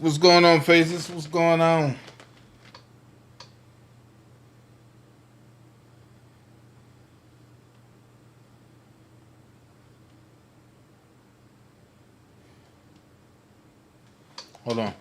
What's going on, Faces? What's going on? Hold on.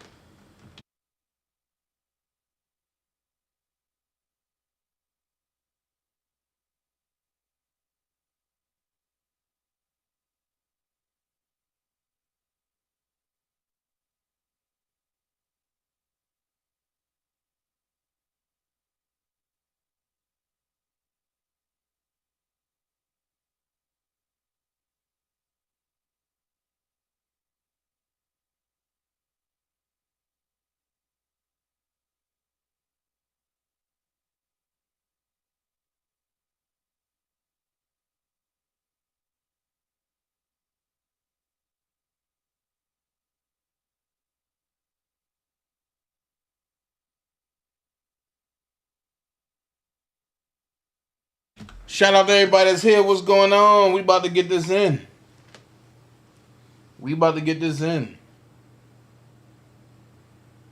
Shout out to everybody that's here. What's going on? We about to get this in.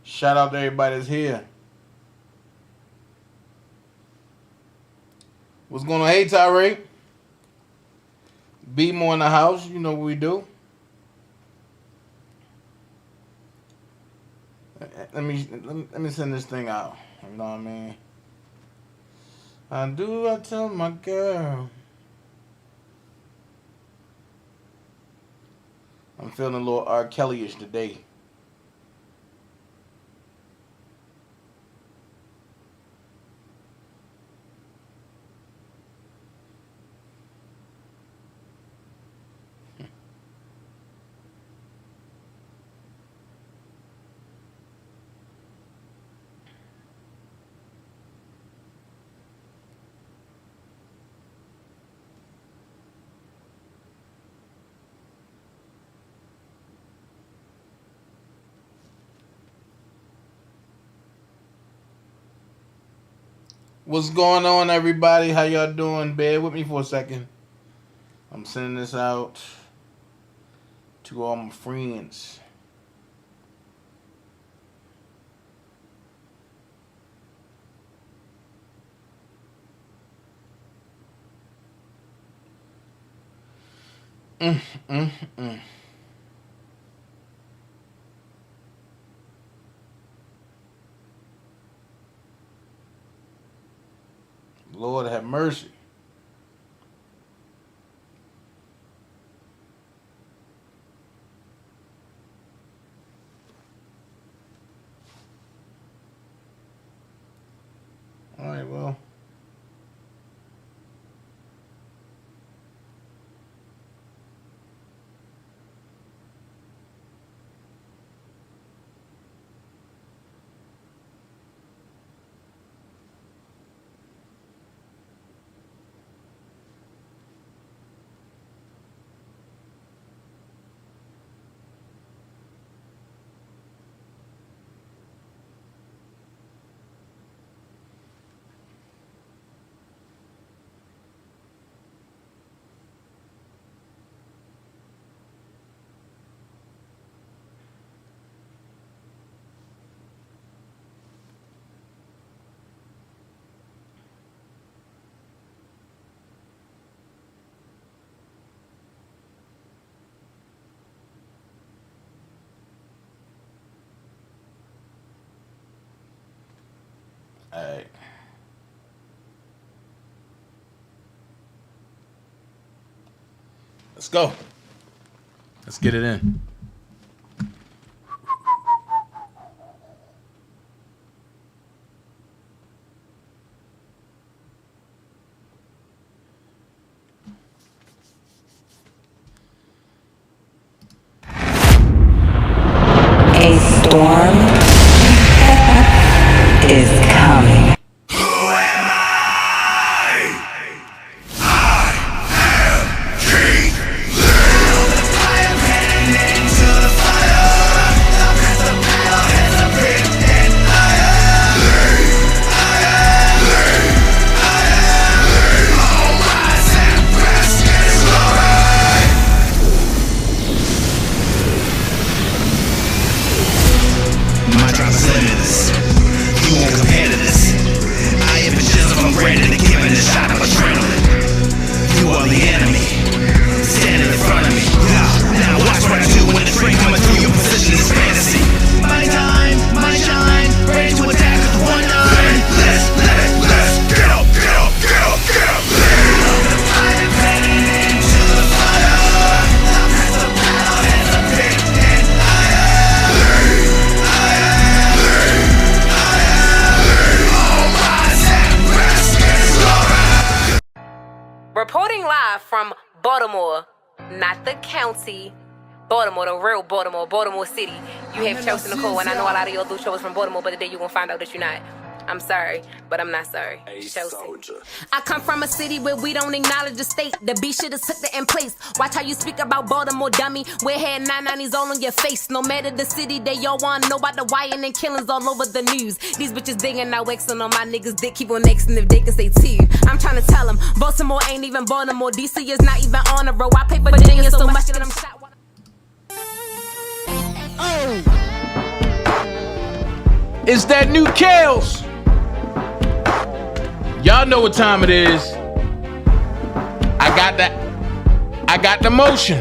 Shout out to everybody that's here. What's going on? Hey, Tyree. Be more in the house. You know what we do. Let me send this thing out. You know what I mean? I tell my girl. I'm feeling a little R. Kelly-ish today. What's going on, everybody? How y'all doing? Bear with me for a second. I'm sending this out to all my friends. Lord have mercy. All right, well. All right. Let's go. Let's get it in. A storm is coming. Who am I? I am King Lear. I am heading into the fire. I'm at the battle, heads are picked and I am all rise and rest in glory. my drop is limitless. You won't compare to this. I am a chisel from Brandon and giving a shot of adrenaline. You are the enemy, standing in front of me. Now watch what I do when the train coming through your position is fantasy. My time, my shine, ready to attack with one eye. Let's get up, get up, get up, get up. I am heading into the fire. I'm at the battle and the pit and I am all rise and rest is Laura. Reporting live from Baltimore, not the county. Baltimore, the real Baltimore, Baltimore City. You have Chelsea Nicole, and I know a lot of y'all do shows from Baltimore, but today you're gonna find out that you're not. I'm sorry, but I'm not sorry. Chelsea. I come from a city where we don't acknowledge the state. The B shit is took that in place. Watch how you speak about Baltimore, dummy. Wear hair 990s all on your face. No matter the city, they all wanna know about the wire and killings all over the news. These bitches digging out Xing on my niggas dick. Keep on Xing if they can say T. I'm trying to tell them, Baltimore ain't even Baltimore. DC is not even on a row. I pay for Virginia so much that I'm shot. It's that new Kales. Y'all know what time it is. I got the motion.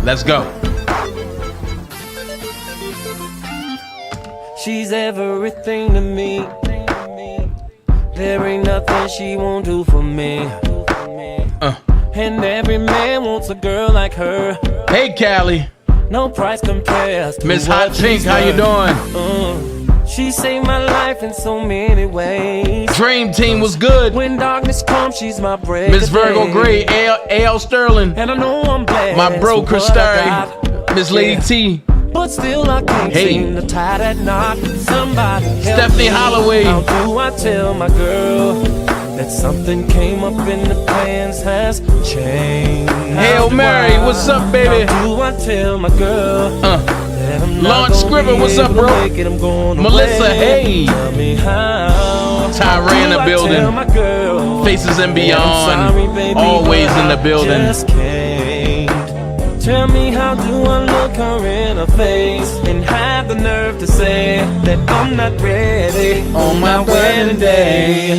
Let's go. She's everything to me. There ain't nothing she won't do for me. And every man wants a girl like her. Hey, Callie. No price compares to Miss what Hot Pink, she's how you worth. doing? She saved my life in so many ways. Dream Team was good. When darkness comes, she's my break. Miss Virgo Gray, A.L. Sterling. And I know I'm blessed. My bro, with what I Christari. got. Miss Lady Yeah. T. But still I can't seem to tie that knot. Somebody help Stephanie me. Holloway. How do I tell my girl that something came up in the plans has changed? Hail Mary, what's up, baby? How do I tell my girl that I'm not Launch gonna Scribble, be what's up, able to bro? make it, I'm going Melissa, away. hey. Tell me how. Tyrana Do I building. tell my girl Faces and that I'm Beyond. sorry, baby, Always but in the I building. just can't. Tell me how do I look her in her face and have the nerve to say that I'm not ready on my wedding day.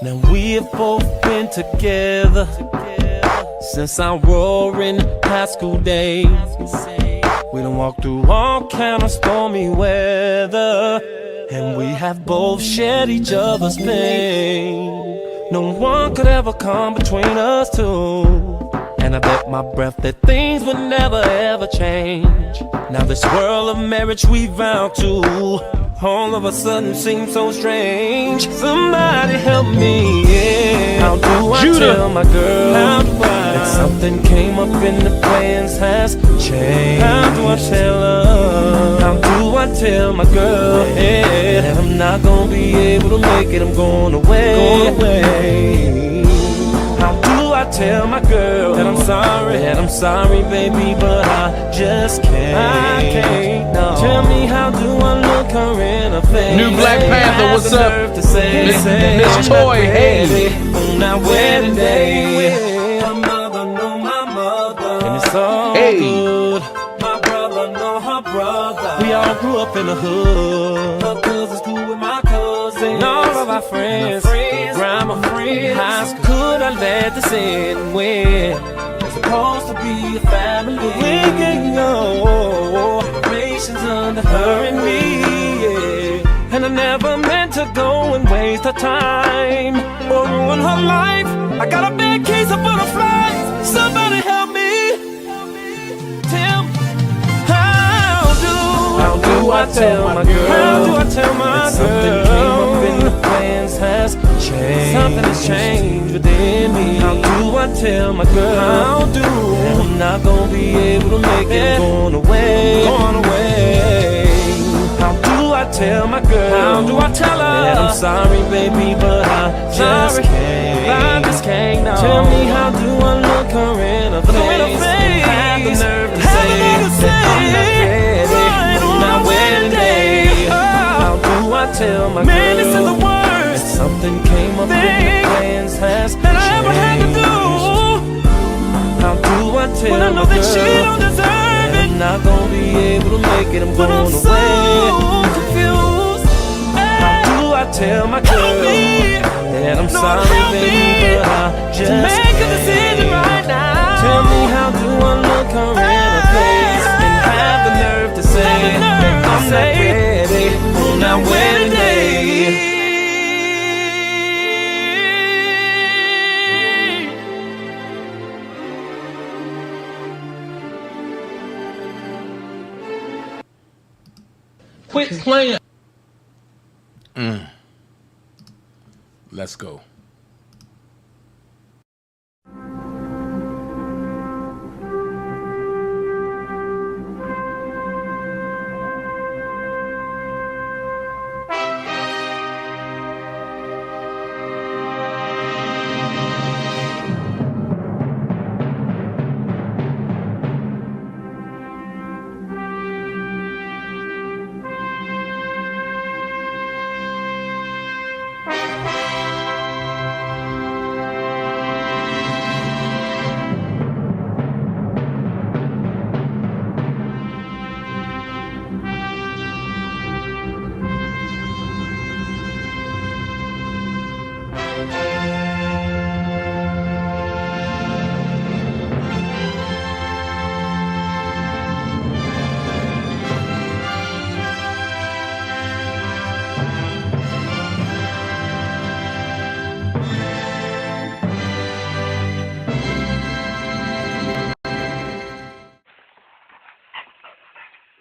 Now we have both been together since our roaring high school days. We done walked through all kind of stormy weather, and we have both shared each other's pain. No one could ever come between us two. And I bet my breath that things would never ever change. Now this world of marriage we vowed to, all of a sudden seems so strange. Somebody help me, yeah. How do I tell my girl that something came up in the plans has changed? How do I tell her? How do I tell my girl, yeah, that I'm not gonna be able to make it, I'm going away. How do I tell my girl that I'm sorry, baby, but I just can't. I can't, no. Tell me how do I look her in her face? New Black Panther, what's up? Miss Toy, hey. On our wedding day, my mother know my mother, and it's all good. My brother know her brother. We all grew up in the hood. My cousins grew with my cousins, and all of our friends, grandma friends, high school. I let this in when it's supposed to be a family. We can go generations under her and me, yeah. And I never meant to go and waste her time or ruin her life. I got a bad case of butterflies. Somebody help me. Tell me how do I tell my girl? How do I tell my girl? Something came up in the plans has changed. Something has changed within me. How do I tell my girl? How do that I'm not gonna be able to make it? I'm going away. How do I tell my girl? How do I tell her that I'm sorry, baby, but I just can't? I just can't. No. Tell me how do I look her in her face? Have the nerve to say that I'm not ready on my wedding day. How do I tell my girl? Man, this is the worst. That something came up in the plans has that I ever had to do. How do I tell when I know that she don't deserve it? I'm not gonna be able to make it. I'm going away. tell my girl that I'm sorry, baby, but I just make a decision right now. Tell me, how do I look her in her face and have the nerve to say that I'm not ready on our wedding day? Quit playing. Let's go.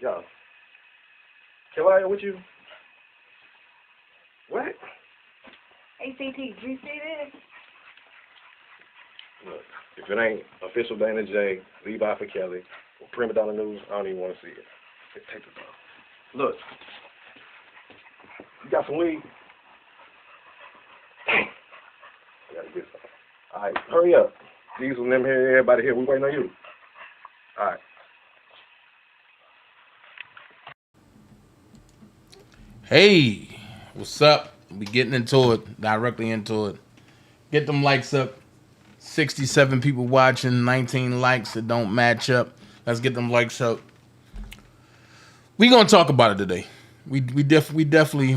Yo, can I with you? What? ACT, did you see this? Look, if it ain't official DanaJay, Levi for Kelly, or Prima Donna News, I don't even want to see it. Just take the phone. Look, you got some weed? I gotta get some. All right, hurry up. Diesel and them here, everybody here, we waiting on you. All right. Hey, what's up? We getting into it, directly into it. Get them likes up. 67 people watching, 19 likes. It don't match up. Let's get them likes up. We gonna talk about it today. We are definitely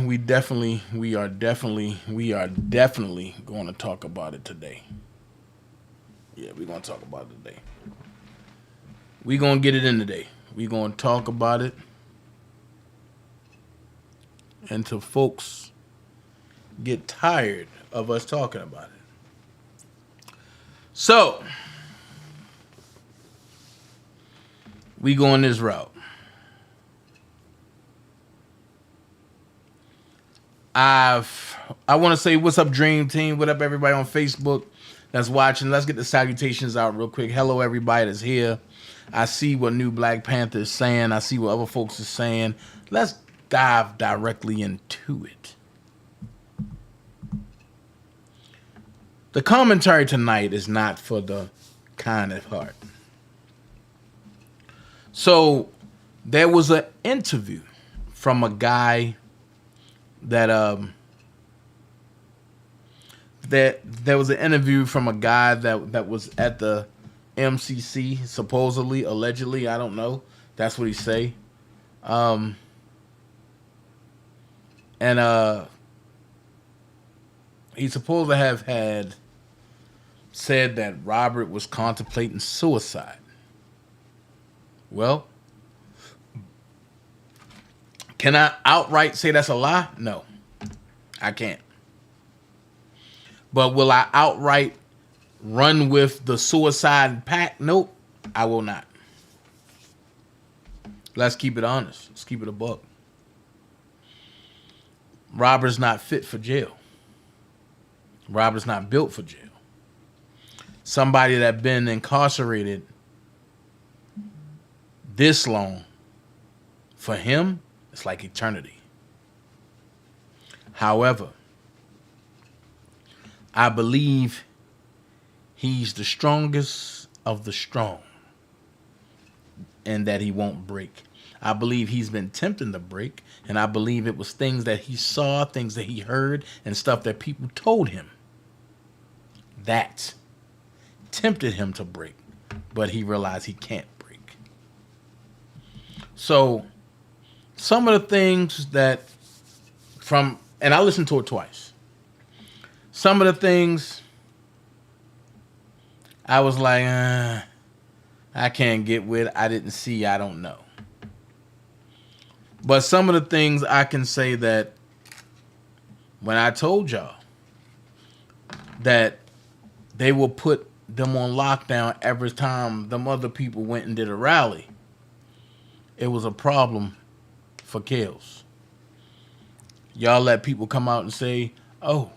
going to talk about it today. Yeah, we're gonna talk about it today. We gonna get it in today. We gonna talk about it until folks get tired of us talking about it. So, we going this route. I want to say what's up, Dream Team. What up, everybody on Facebook that's watching. Let's get the salutations out real quick. Hello, everybody that's here. I see what New Black Panther is saying. I see what other folks are saying. Let's dive directly into it. The commentary tonight is not for the kind of heart. So there was an interview from a guy that there was an interview from a guy that was at the MCC, supposedly, allegedly, I don't know. That's what he say. And he's supposed to have had said that Robert was contemplating suicide. Well, can I outright say that's a lie? No, I can't. But will I outright run with the suicide pact? Nope, I will not. Let's keep it honest. Let's keep it a buck. Robert's not fit for jail. Robert's not built for jail. Somebody that been incarcerated this long, for him, it's like eternity. However, I believe he's the strongest of the strong and that he won't break. I believe he's been tempting to break, and I believe it was things that he saw, things that he heard, and stuff that people told him that tempted him to break, but he realized he can't break. So some of the things that from and I listened to it twice. Some of the things I was like, I can't get with. I didn't see. I don't know. But some of the things I can say that when I told y'all that they will put them on lockdown every time them other people went and did a rally, it was a problem for Kales. Y'all let people come out and say, oh,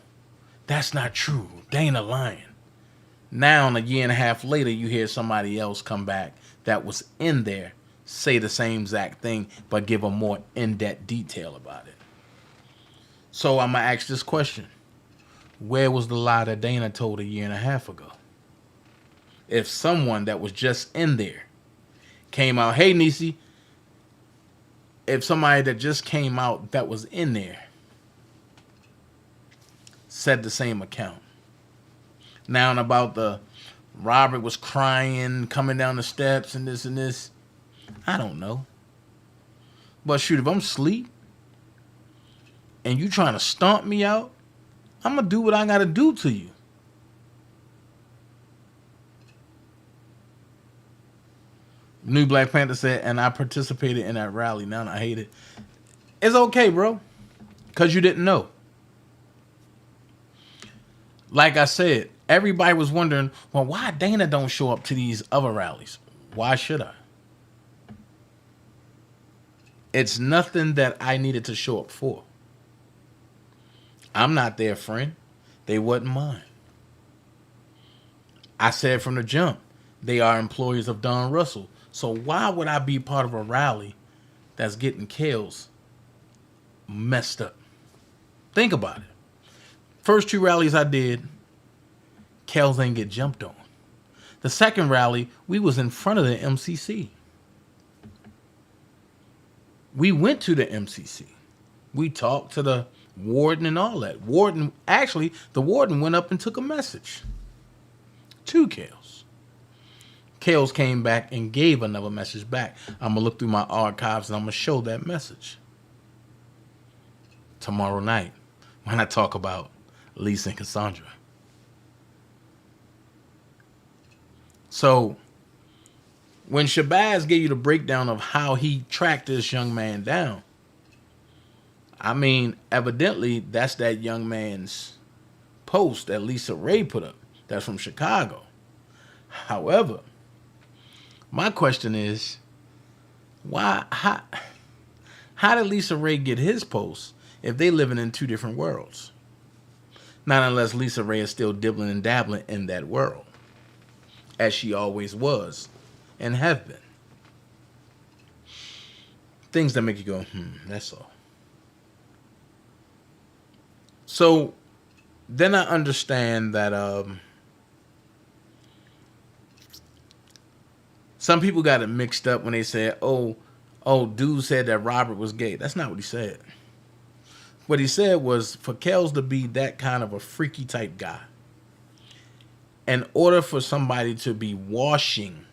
that's not true. Dana lying. Now, a year and a half later, you hear somebody else come back that was in there, say the same exact thing, but give a more in-depth detail about it. So I'm going to ask this question. Where was the lie that Dana told a year and a half ago? If someone that was just in there came out, hey, Nisi, if somebody that just came out that was in there said the same account. Now, and about the Robert was crying, coming down the steps and this, I don't know. But shoot, if I'm asleep and you trying to stomp me out, I'm going to do what I got to do to you. New Black Panther said, and I participated in that rally. Now I hate it. It's okay, bro. Because you didn't know. Like I said, everybody was wondering, well, why Dana don't show up to these other rallies? Why should I? It's nothing that I needed to show up for. I'm not their friend. They wasn't mine. I said from the jump, they are employees of Don Russell. So why would I be part of a rally that's getting Kales messed up? Think about it. First two rallies I did, Kales ain't get jumped on. The second rally, we was in front of the MCC. We went to the MCC. We talked to the warden and all that. The warden went up and took a message to Kales. Kales came back and gave another message back. I'm going to look through my archives and I'm going to show that message tomorrow night when I talk about Lisa and Cassandra. So when Shabazz gave you the breakdown of how he tracked this young man down, I mean, evidently that's that young man's post that Lisa Ray put up. That's from Chicago. However, my question is, how did Lisa Ray get his post if they living in two different worlds? Not unless Lisa Ray is still dibbling and dabbling in that world, as she always was and have been. Things that make you go, that's all. So then I understand that some people got it mixed up when they said, oh, dude said that Robert was gay. That's not what he said. What he said was for Kels to be that kind of a freaky type guy, in order for somebody to be washing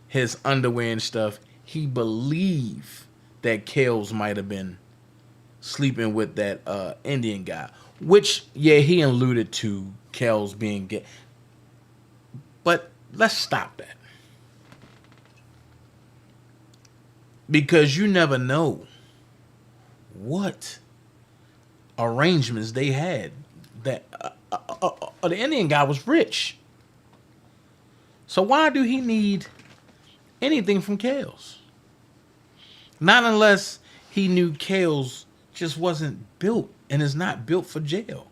his underwear and stuff, he believed that Kels might have been sleeping with that Indian guy, which, yeah, he alluded to Kels being gay. But let's stop that. Because you never know what arrangements they had. That the Indian guy was rich. So why do he need anything from Kales? Not unless he knew Kales just wasn't built and is not built for jail.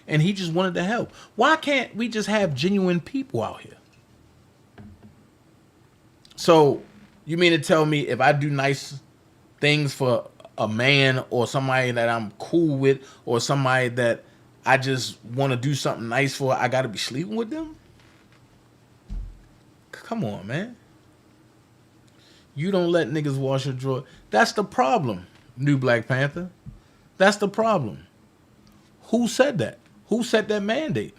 And he just wanted to help. Why can't we just have genuine people out here? So you mean to tell me if I do nice things for a man or somebody that I'm cool with or somebody that I just want to do something nice for, I got to be sleeping with them? Come on, man. You don't let niggas wash your drawer. That's the problem, New Black Panther. That's the problem. Who said that? Who set that mandate?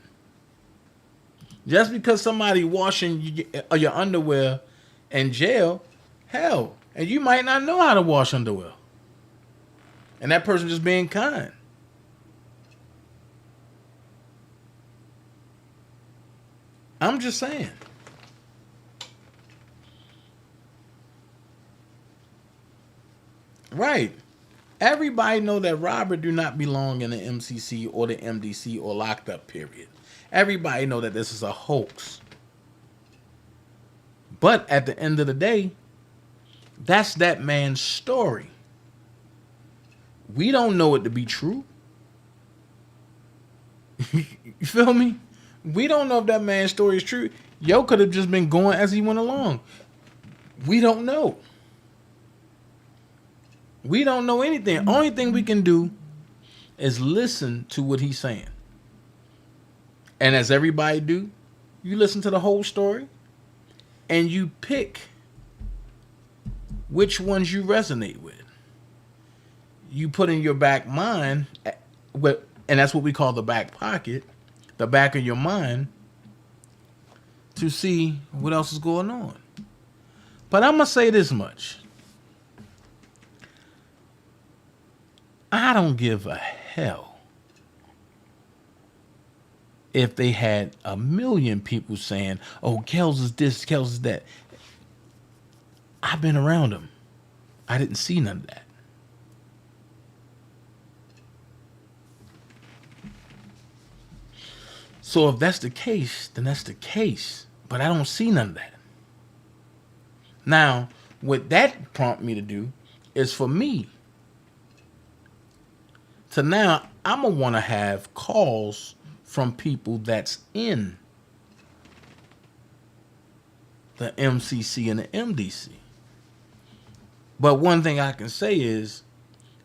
Just because somebody washing your underwear in jail, hell, and you might not know how to wash underwear. And that person just being kind. I'm just saying. Right. Everybody know that Robert do not belong in the MCC or the MDC or locked up, period. Everybody know that this is a hoax. But at the end of the day, that's that man's story. We don't know it to be true. You feel me? We don't know if that man's story is true. Yo could have just been going as he went along. We don't know. We don't know anything. Only thing we can do is listen to what he's saying. And as everybody do, you listen to the whole story and you pick which ones you resonate with. You put in your back mind, and that's what we call the back pocket, the back of your mind, to see what else is going on. But I'm going to say this much. I don't give a hell if they had 1 million people saying, oh, Kells is this, Kells is that. I've been around them. I didn't see none of that. So if that's the case, then that's the case. But I don't see none of that. Now, what that prompt me to do is for me to now, I'm going to want to have calls from people that's in the MCC and the MDC. But one thing I can say is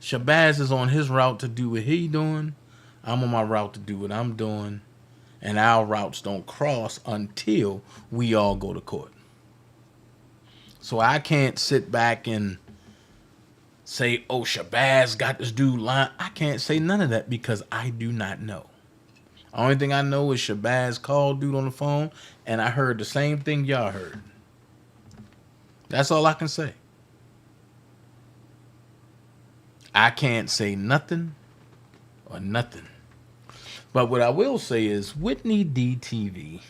Shabazz is on his route to do what he's doing. I'm on my route to do what I'm doing. And our routes don't cross until we all go to court. So I can't sit back and say, oh, Shabazz got this dude lying. I can't say none of that because I do not know. Only thing I know is Shabazz called dude on the phone and I heard the same thing y'all heard. That's all I can say. I can't say nothing or nothing. But what I will say is Whitney DTV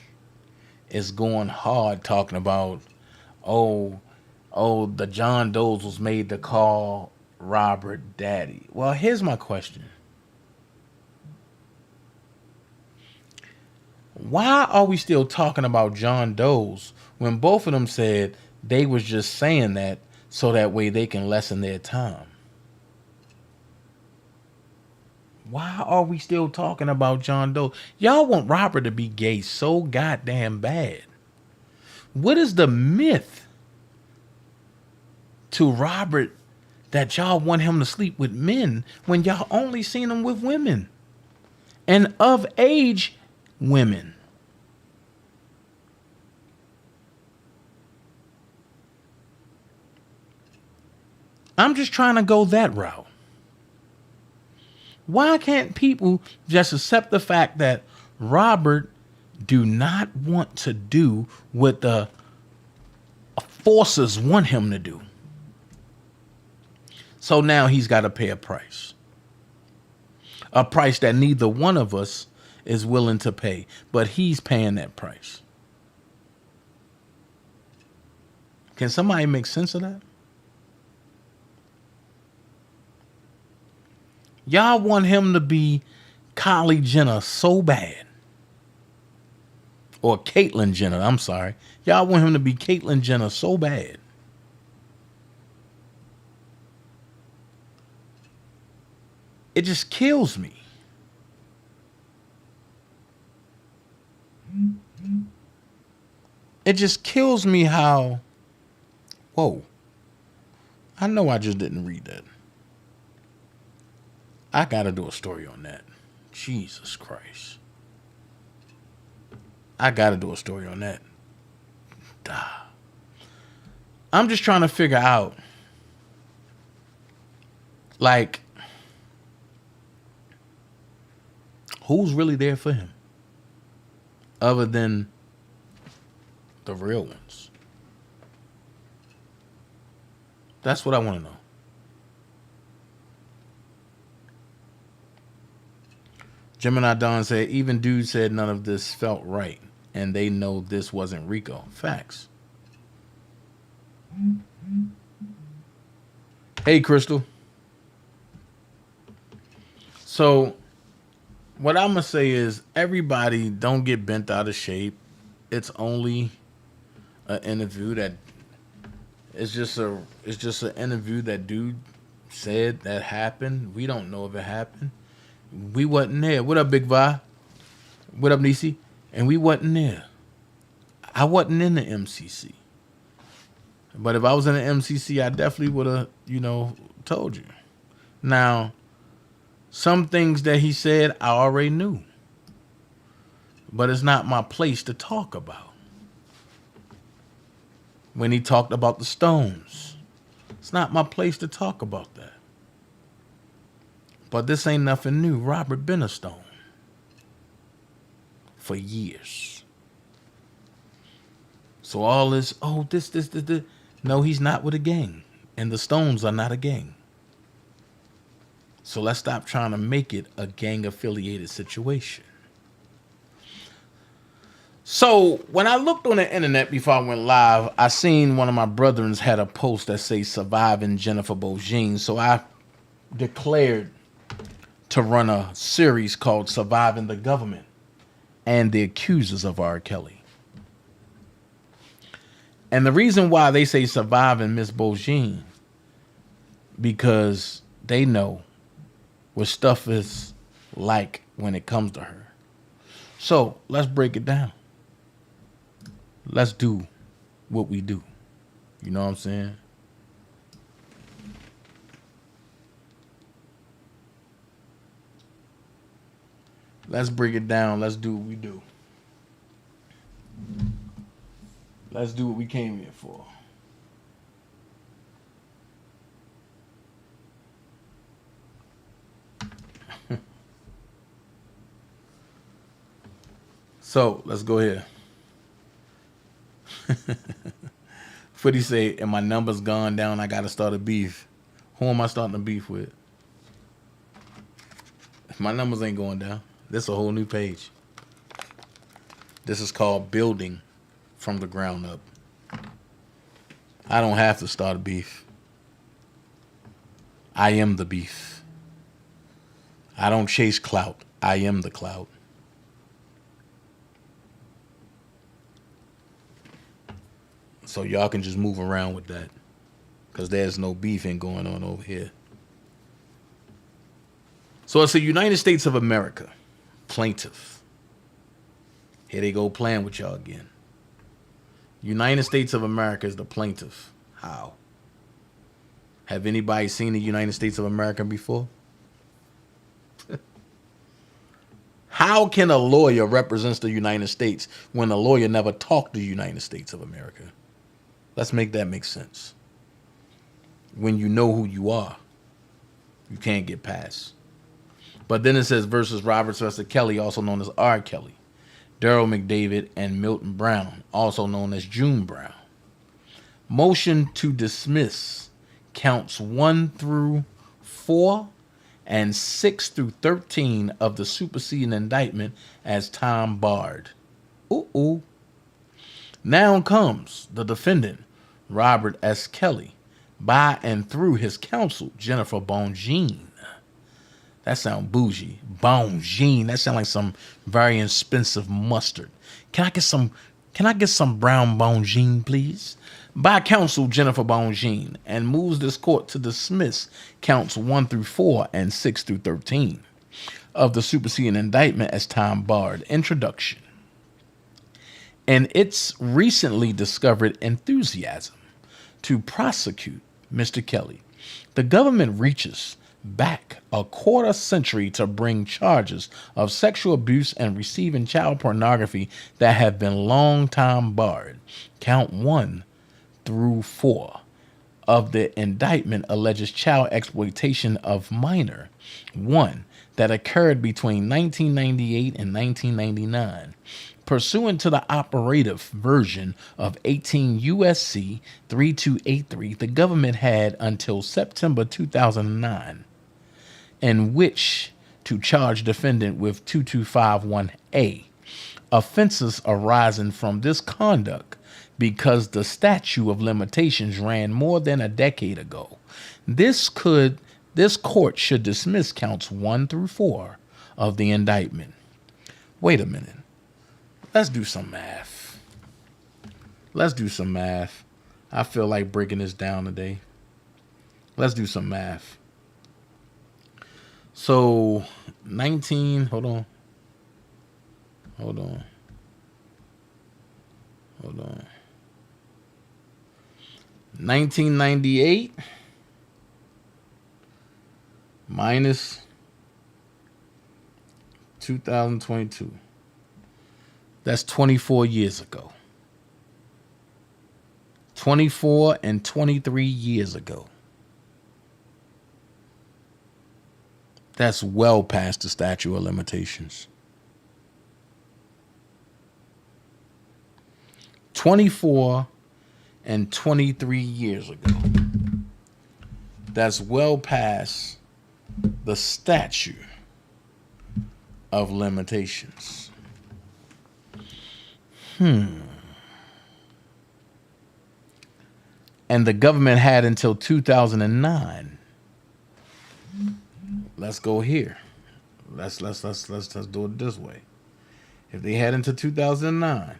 is going hard talking about, oh, the John Does was made to call Robert daddy. Well, here's my question. Why are we still talking about John Does when both of them said they was just saying that so that way they can lessen their time? Why are we still talking about John Doe? Y'all want Robert to be gay so goddamn bad. What is the myth to Robert that y'all want him to sleep with men when y'all only seen him with women? And of age women. I'm just trying to go that route. Why can't people just accept the fact that Robert do not want to do what the forces want him to do? So now he's got to pay a price. A price that neither one of us is willing to pay, but he's paying that price. Can somebody make sense of that? Y'all want him to be Kylie Jenner so bad. Or Caitlyn Jenner, I'm sorry. Y'all want him to be Caitlyn Jenner so bad. It just kills me. It just kills me how... Whoa. I know I just didn't read that. I gotta do a story on that. Jesus Christ. I gotta do a story on that. Duh. I'm just trying to figure out, like, who's really there for him other than the real ones? That's what I want to know. Gemini Don said, even dude said none of this felt right. and they know this wasn't RICO. Facts. Hey, Crystal. So what I'm gonna say is, everybody don't get bent out of shape. It's only an interview that it's just an interview that dude said that happened. We don't know if it happened. We wasn't there. What up, Big Vi? What up, Nisi? And we wasn't there. I wasn't in the MCC. But if I was in the MCC, I definitely would have, told you. Now, some things that he said, I already knew. But it's not my place to talk about. When he talked about the Stones, it's not my place to talk about that. But this ain't nothing new. Robert been a Stone for years. So all this, this. No, he's not with a gang. And the Stones are not a gang. So let's stop trying to make it a gang-affiliated situation. So when I looked on the internet before I went live, I seen one of my brethrens had a post that says "Surviving Jennifer Bogine." So I declared to run a series called "Surviving the Government and the Accusers of R. Kelly." And the reason why they say "Surviving Miss Bogine," because they know what stuff is like when it comes to her. So let's break it down. Let's do what we do. You know what I'm saying? Let's break it down. Let's do what we do. Let's do what we came here for. So let's go here. Footy say, and my number's gone down, I gotta start a beef. Who am I starting a beef with? My numbers ain't going down. This is a whole new page. This is called Building from the Ground Up. I don't have to start a beef. I am the beef. I don't chase clout. I am the clout. So y'all can just move around with that, because there's no beefing going on over here. So it's the United States of America, plaintiff. Here they go playing with y'all again. United States of America is the plaintiff. How? Have anybody seen the United States of America before? How can a lawyer represent the United States when a lawyer never talked to the United States of America? Let's make that make sense. When you know who you are, you can't get past. But then it says versus Roberts versus Kelly, also known as R. Kelly, Daryl McDavid, and Milton Brown, also known as June Brown. Motion to dismiss counts 1 through 4 and 6 through 13 of the superseding indictment as time barred. Ooh. Now comes the defendant, Robert S. Kelly, by and through his counsel, Jennifer Bongine. That sound bougie. Bongine. That sound like some very expensive mustard. Can I get some brown Bongine, please? By counsel, Jennifer Bongine, and moves this court to dismiss counts 1 through 4 and 6 through 13 of the superseding indictment as time barred. Introduction. And its recently discovered enthusiasm to prosecute Mr. Kelly, the government reaches back a quarter century to bring charges of sexual abuse and receiving child pornography that have been long time barred. Count 1 through 4 of the indictment alleges child exploitation of minor 1 that occurred between 1998 and 1999. Pursuant to the operative version of 18 U.S.C. 3283, the government had until September 2009 in which to charge defendant with 2251A offenses arising from this conduct because the statute of limitations ran more than a decade ago. This court should dismiss counts 1 through 4 of the indictment. Wait a minute. Let's do some math. I feel like breaking this down today. Let's do some math. So 1998 minus 2022. That's 24 years ago. 24 and 23 years ago. That's well past the statute of limitations. 24 and 23 years ago. That's well past the statute of limitations. And the government had until 2009. Let's go here. Let's do it this way. If they had until 2009,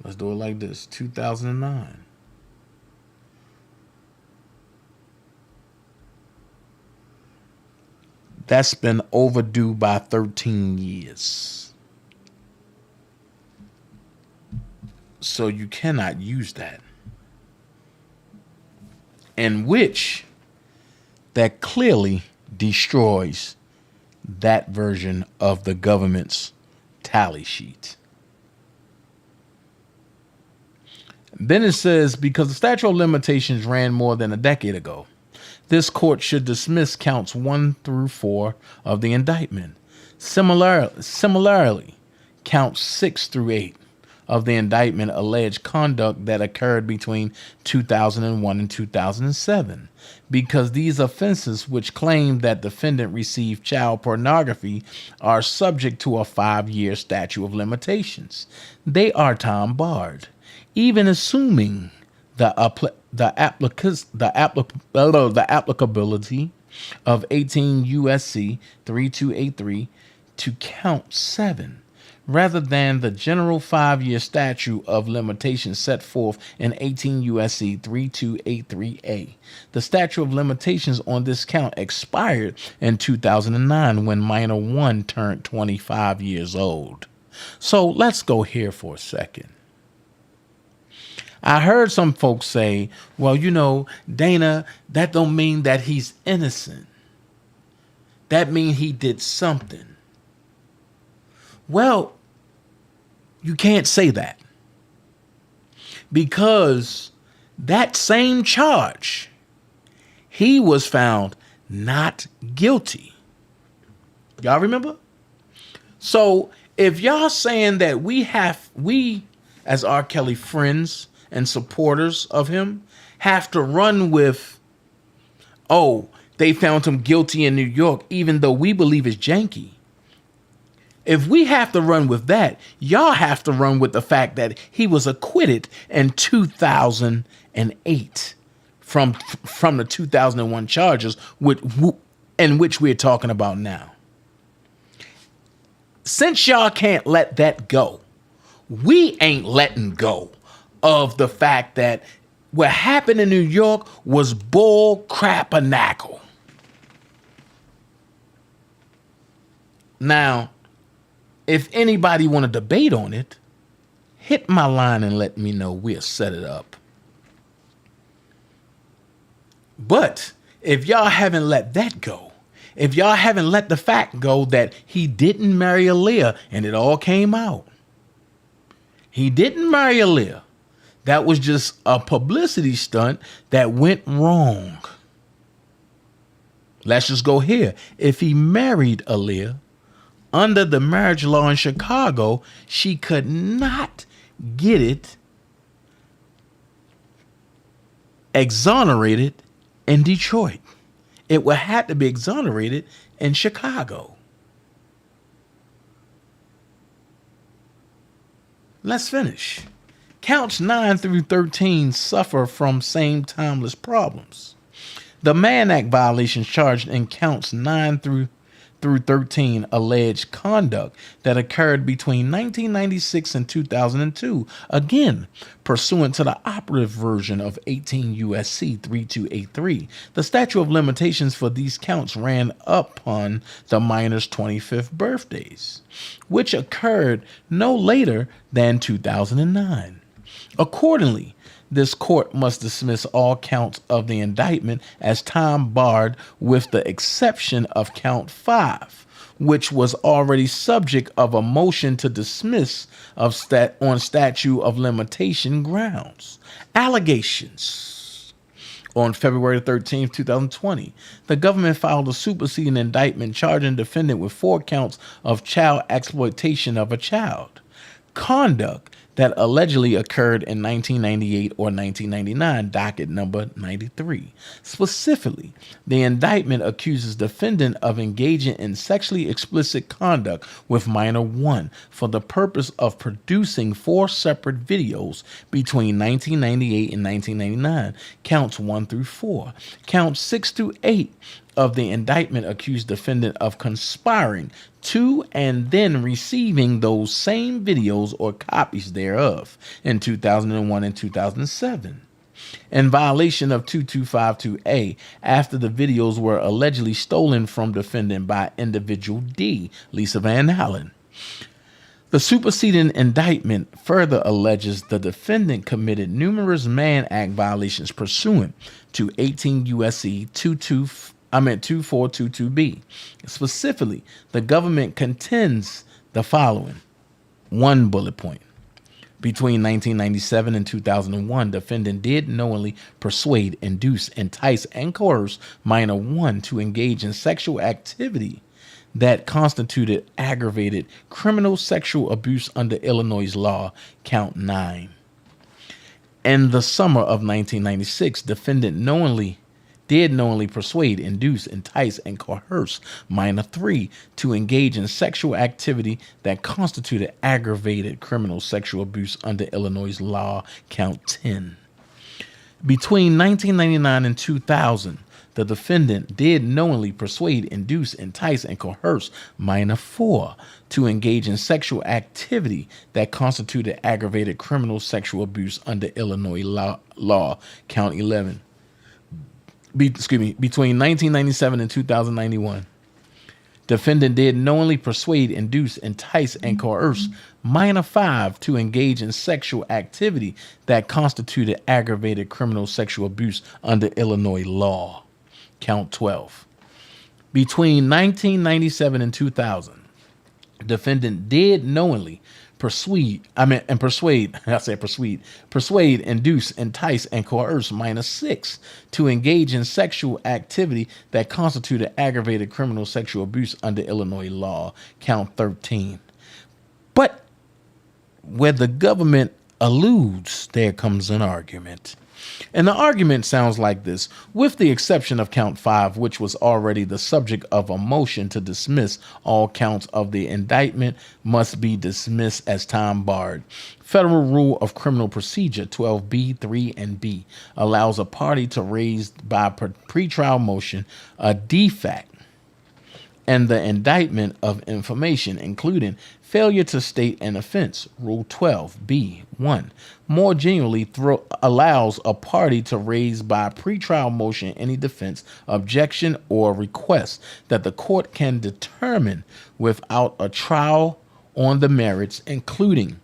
let's do it like this. 2009. That's been overdue by 13 years. So you cannot use that. In which that clearly destroys that version of the government's tally sheet. Then it says, because the statute of limitations ran more than a decade ago, this court should dismiss counts 1 through 4 of the indictment. Similarly, counts 6 through 8 of the indictment allege conduct that occurred between 2001 and 2007, because these offenses, which claim that defendant received child pornography, are subject to a 5-year statute of limitations. They are time barred, even assuming the applicability of 18 USC 3283 to count 7. Rather than the general 5-year statute of limitations set forth in 18 USC 3283A. The statute of limitations on this count expired in 2009 when minor 1 turned 25 years old. So let's go here for a second. I heard some folks say, well, you know, Dana, that don't mean that he's innocent. That means he did something. Well, you can't say that, because that same charge, he was found not guilty. Y'all remember? So if y'all saying that we as R. Kelly friends and supporters of him have to run with, oh, they found him guilty in New York, even though we believe it's janky. If we have to run with that, y'all have to run with the fact that he was acquitted in 2008 from the 2001 charges in which we're talking about now. Since y'all can't let that go, we ain't letting go of the fact that what happened in New York was bull crap-a-knackle. Now, if anybody want to debate on it, hit my line and let me know. We'll set it up. But if y'all haven't let that go, if y'all haven't let the fact go that he didn't marry Aaliyah and it all came out, he didn't marry Aaliyah. That was just a publicity stunt that went wrong. Let's just go here. If he married Aaliyah, under the marriage law in Chicago, she could not get it exonerated in Detroit. It would have to be exonerated in Chicago. Let's finish. Counts 9 through 13 suffer from same timeless problems. The Mann Act violations charged in counts 9 through 13 alleged conduct that occurred between 1996 and 2002, again, pursuant to the operative version of 18 U.S.C. 3283. The statute of limitations for these counts ran upon the minors' 25th birthdays, which occurred no later than 2009. Accordingly, this court must dismiss all counts of the indictment as time barred, with the exception of count 5, which was already subject of a motion to dismiss on statute of limitation grounds. Allegations. On February 13, 2020, the government filed a superseding indictment charging the defendant with 4 counts of child exploitation of a child. Conduct that allegedly occurred in 1998 or 1999, docket number 93. Specifically, the indictment accuses defendant of engaging in sexually explicit conduct with minor 1 for the purpose of producing 4 separate videos between 1998 and 1999, counts 1 through 4. Counts 6 through 8 of the indictment accused defendant of conspiring to and then receiving those same videos or copies thereof in 2001 and 2007. In violation of 2252A, after the videos were allegedly stolen from defendant by individual D, Lisa Van Allen. The superseding indictment further alleges the defendant committed numerous Mann Act violations pursuant to 18 U.S.C. 2422B. Specifically, the government contends the following. 1 bullet point. Between 1997 and 2001, defendant did knowingly persuade, induce, entice, and coerce minor 1 to engage in sexual activity that constituted aggravated criminal sexual abuse under Illinois law, count 9. In the summer of 1996, defendant did knowingly persuade, induce, entice, and coerce minor 3 to engage in sexual activity that constituted aggravated criminal sexual abuse under Illinois law, count 10. Between 1999 and 2000, the defendant did knowingly persuade, induce, entice, and coerce minor 4 to engage in sexual activity that constituted aggravated criminal sexual abuse under Illinois law, count 11. Between 1997 and 2091, defendant did knowingly persuade, induce, entice, and coerce minor 5 to engage in sexual activity that constituted aggravated criminal sexual abuse under Illinois law, count 12. Between 1997 and 2000, defendant did knowingly persuade, induce, entice, and coerce minor 6 to engage in sexual activity that constituted aggravated criminal sexual abuse under Illinois law, count 13. But where the government alludes, there comes an argument. And the argument sounds like this: with the exception of count 5, which was already the subject of a motion to dismiss, all counts of the indictment must be dismissed as time barred. Federal Rule of Criminal Procedure 12B, 3, and B allows a party to raise by pretrial motion a defect and the indictment of information, including failure to state an offense. Rule 12B1 more generally allows a party to raise by pretrial motion any defense, objection, or request that the court can determine without a trial on the merits, including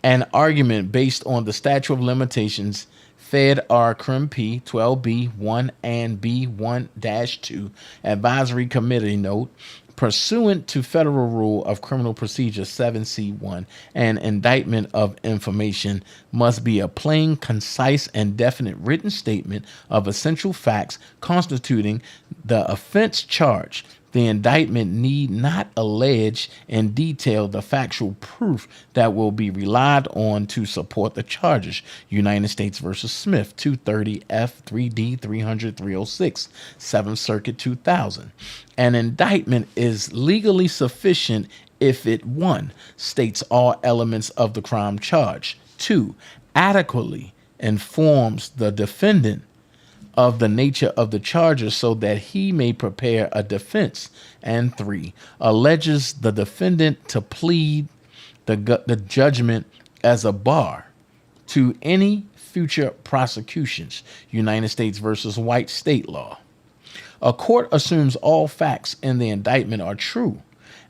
an argument based on the statute of limitations, Fed R. Crim P. 12B1 and B1-2 Advisory Committee Note, pursuant to Federal Rule of Criminal Procedure 7C1, an indictment of information must be a plain, concise, and definite written statement of essential facts constituting the offense charged. The indictment need not allege in detail the factual proof that will be relied on to support the charges. United States versus Smith, 230 F 3D 300 306, 7th Circuit 2000. An indictment is legally sufficient if it 1. States all elements of the crime charged, 2. Adequately informs the defendant of the nature of the charges so that he may prepare a defense, and 3. Alleges the defendant to plead the judgment as a bar to any future prosecutions. United States versus White, state law. A court assumes all facts in the indictment are true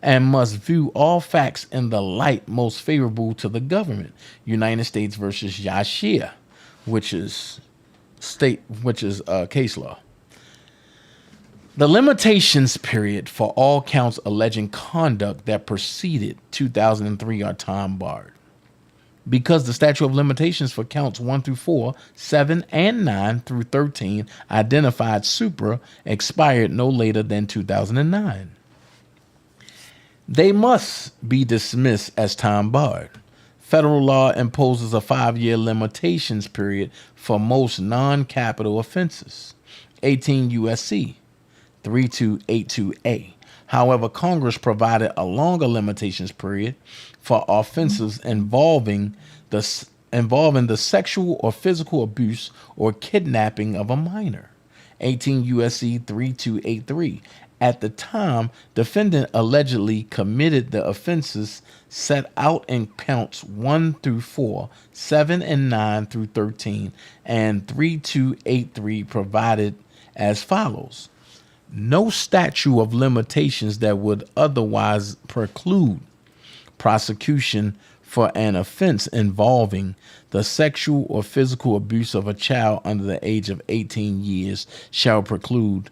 and must view all facts in the light most favorable to the government. United States versus Yashia, which is case law. The limitations period for all counts alleging conduct that preceded 2003 are time barred. Because the statute of limitations for counts 1 through 4, 7, and 9 through 13 identified supra expired no later than 2009. They must be dismissed as time barred. Federal law imposes a 5-year limitations period for most non-capital offenses. 18 U.S.C. 3282A. However, Congress provided a longer limitations period for offenses involving the sexual or physical abuse or kidnapping of a minor. 18 U.S.C. 3283. At the time, defendant allegedly committed the offenses set out in counts 1 through 4, 7 and 9 through 13, and 3283 provided as follows. No statute of limitations that would otherwise preclude prosecution for an offense involving the sexual or physical abuse of a child under the age of 18 years shall preclude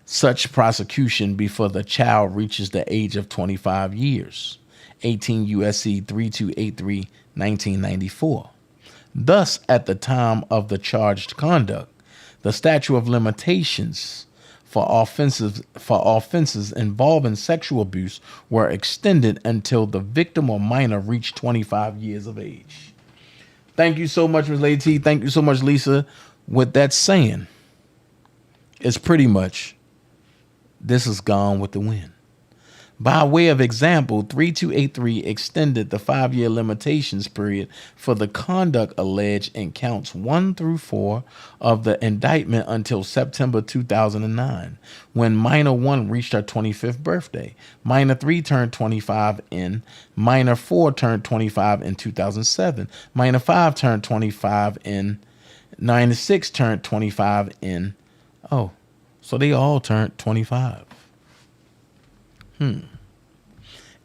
such prosecution before the child reaches the age of 25 years. 18 U.S.C. 3283, 1994. Thus, at the time of the charged conduct, the statute of limitations for offenses involving sexual abuse were extended until the victim or minor reached 25 years of age. Thank you so much, Ms. Lady T. Thank you so much, Lisa. With that saying, it's pretty much this is gone with the wind. By way of example, 3283 extended the 5-year limitations period for the conduct alleged in counts 1 through 4 of the indictment until September 2009, when minor 1 reached her 25th birthday. Minor 3 turned 25 minor 4 turned 25 in 2007. Minor 5 turned 25 in 96 turned 25 in, so they all turned 25.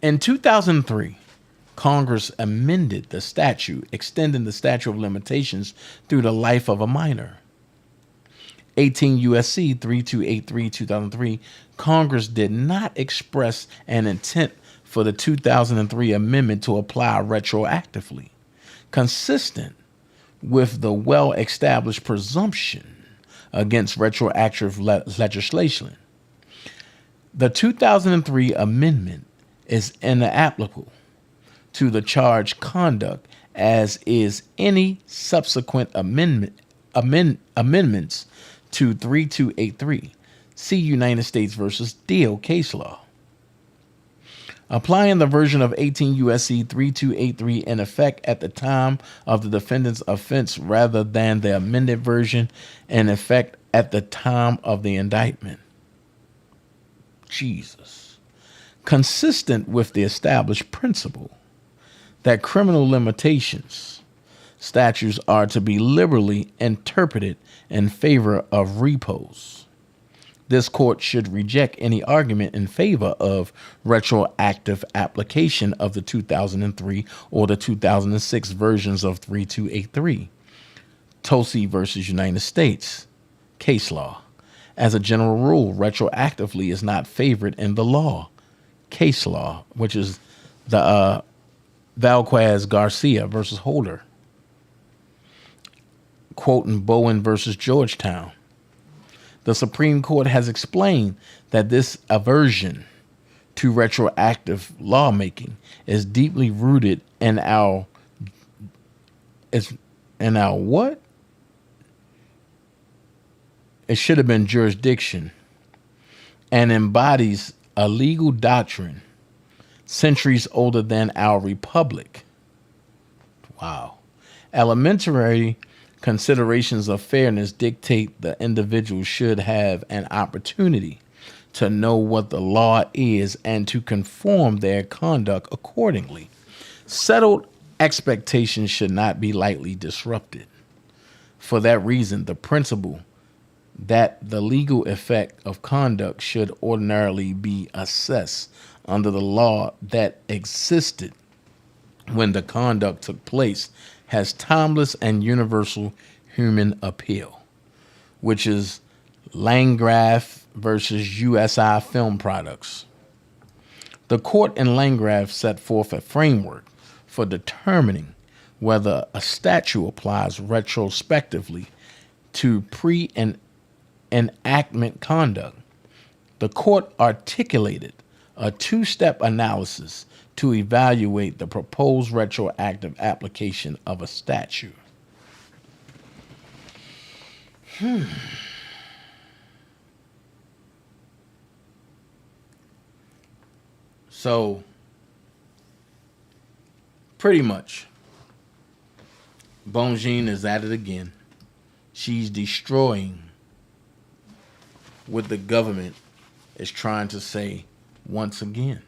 In 2003, Congress amended the statute, extending the statute of limitations through the life of a minor. 18 U.S.C. 3283, 2003, Congress did not express an intent for the 2003 amendment to apply retroactively, consistent with the well-established presumption against retroactive legislation. The 2003 amendment is inapplicable to the charged conduct, as is any subsequent amendments to 3283. See United States versus Deal case law. Applying the version of 18 U.S.C. 3283 in effect at the time of the defendant's offense rather than the amended version in effect at the time of the indictment. Jesus. Consistent with the established principle that criminal limitations statutes are to be liberally interpreted in favor of repose. This court should reject any argument in favor of retroactive application of the 2003 or the 2006 versions of 3283. Tosi versus United States case law. As a general rule, retroactively is not favored in the law. Case law, which is the Valquez Garcia versus Holder. Quoting Bowen versus Georgetown. The Supreme Court has explained that this aversion to retroactive lawmaking is deeply rooted in our what? It should have been jurisdiction, and embodies a legal doctrine centuries older than our republic. Wow. Elementary considerations of fairness dictate the individual should have an opportunity to know what the law is and to conform their conduct accordingly. Settled expectations should not be lightly disrupted. For that reason, the principle that the legal effect of conduct should ordinarily be assessed under the law that existed when the conduct took place has timeless and universal human appeal, which is Landgraf versus USI Film Products. The court in Landgraf set forth a framework for determining whether a statute applies retrospectively to enactment conduct. The court articulated a two-step analysis to evaluate the proposed retroactive application of a statute. So, pretty much, Bonjean is at it again. She's destroying what the government is trying to say once again.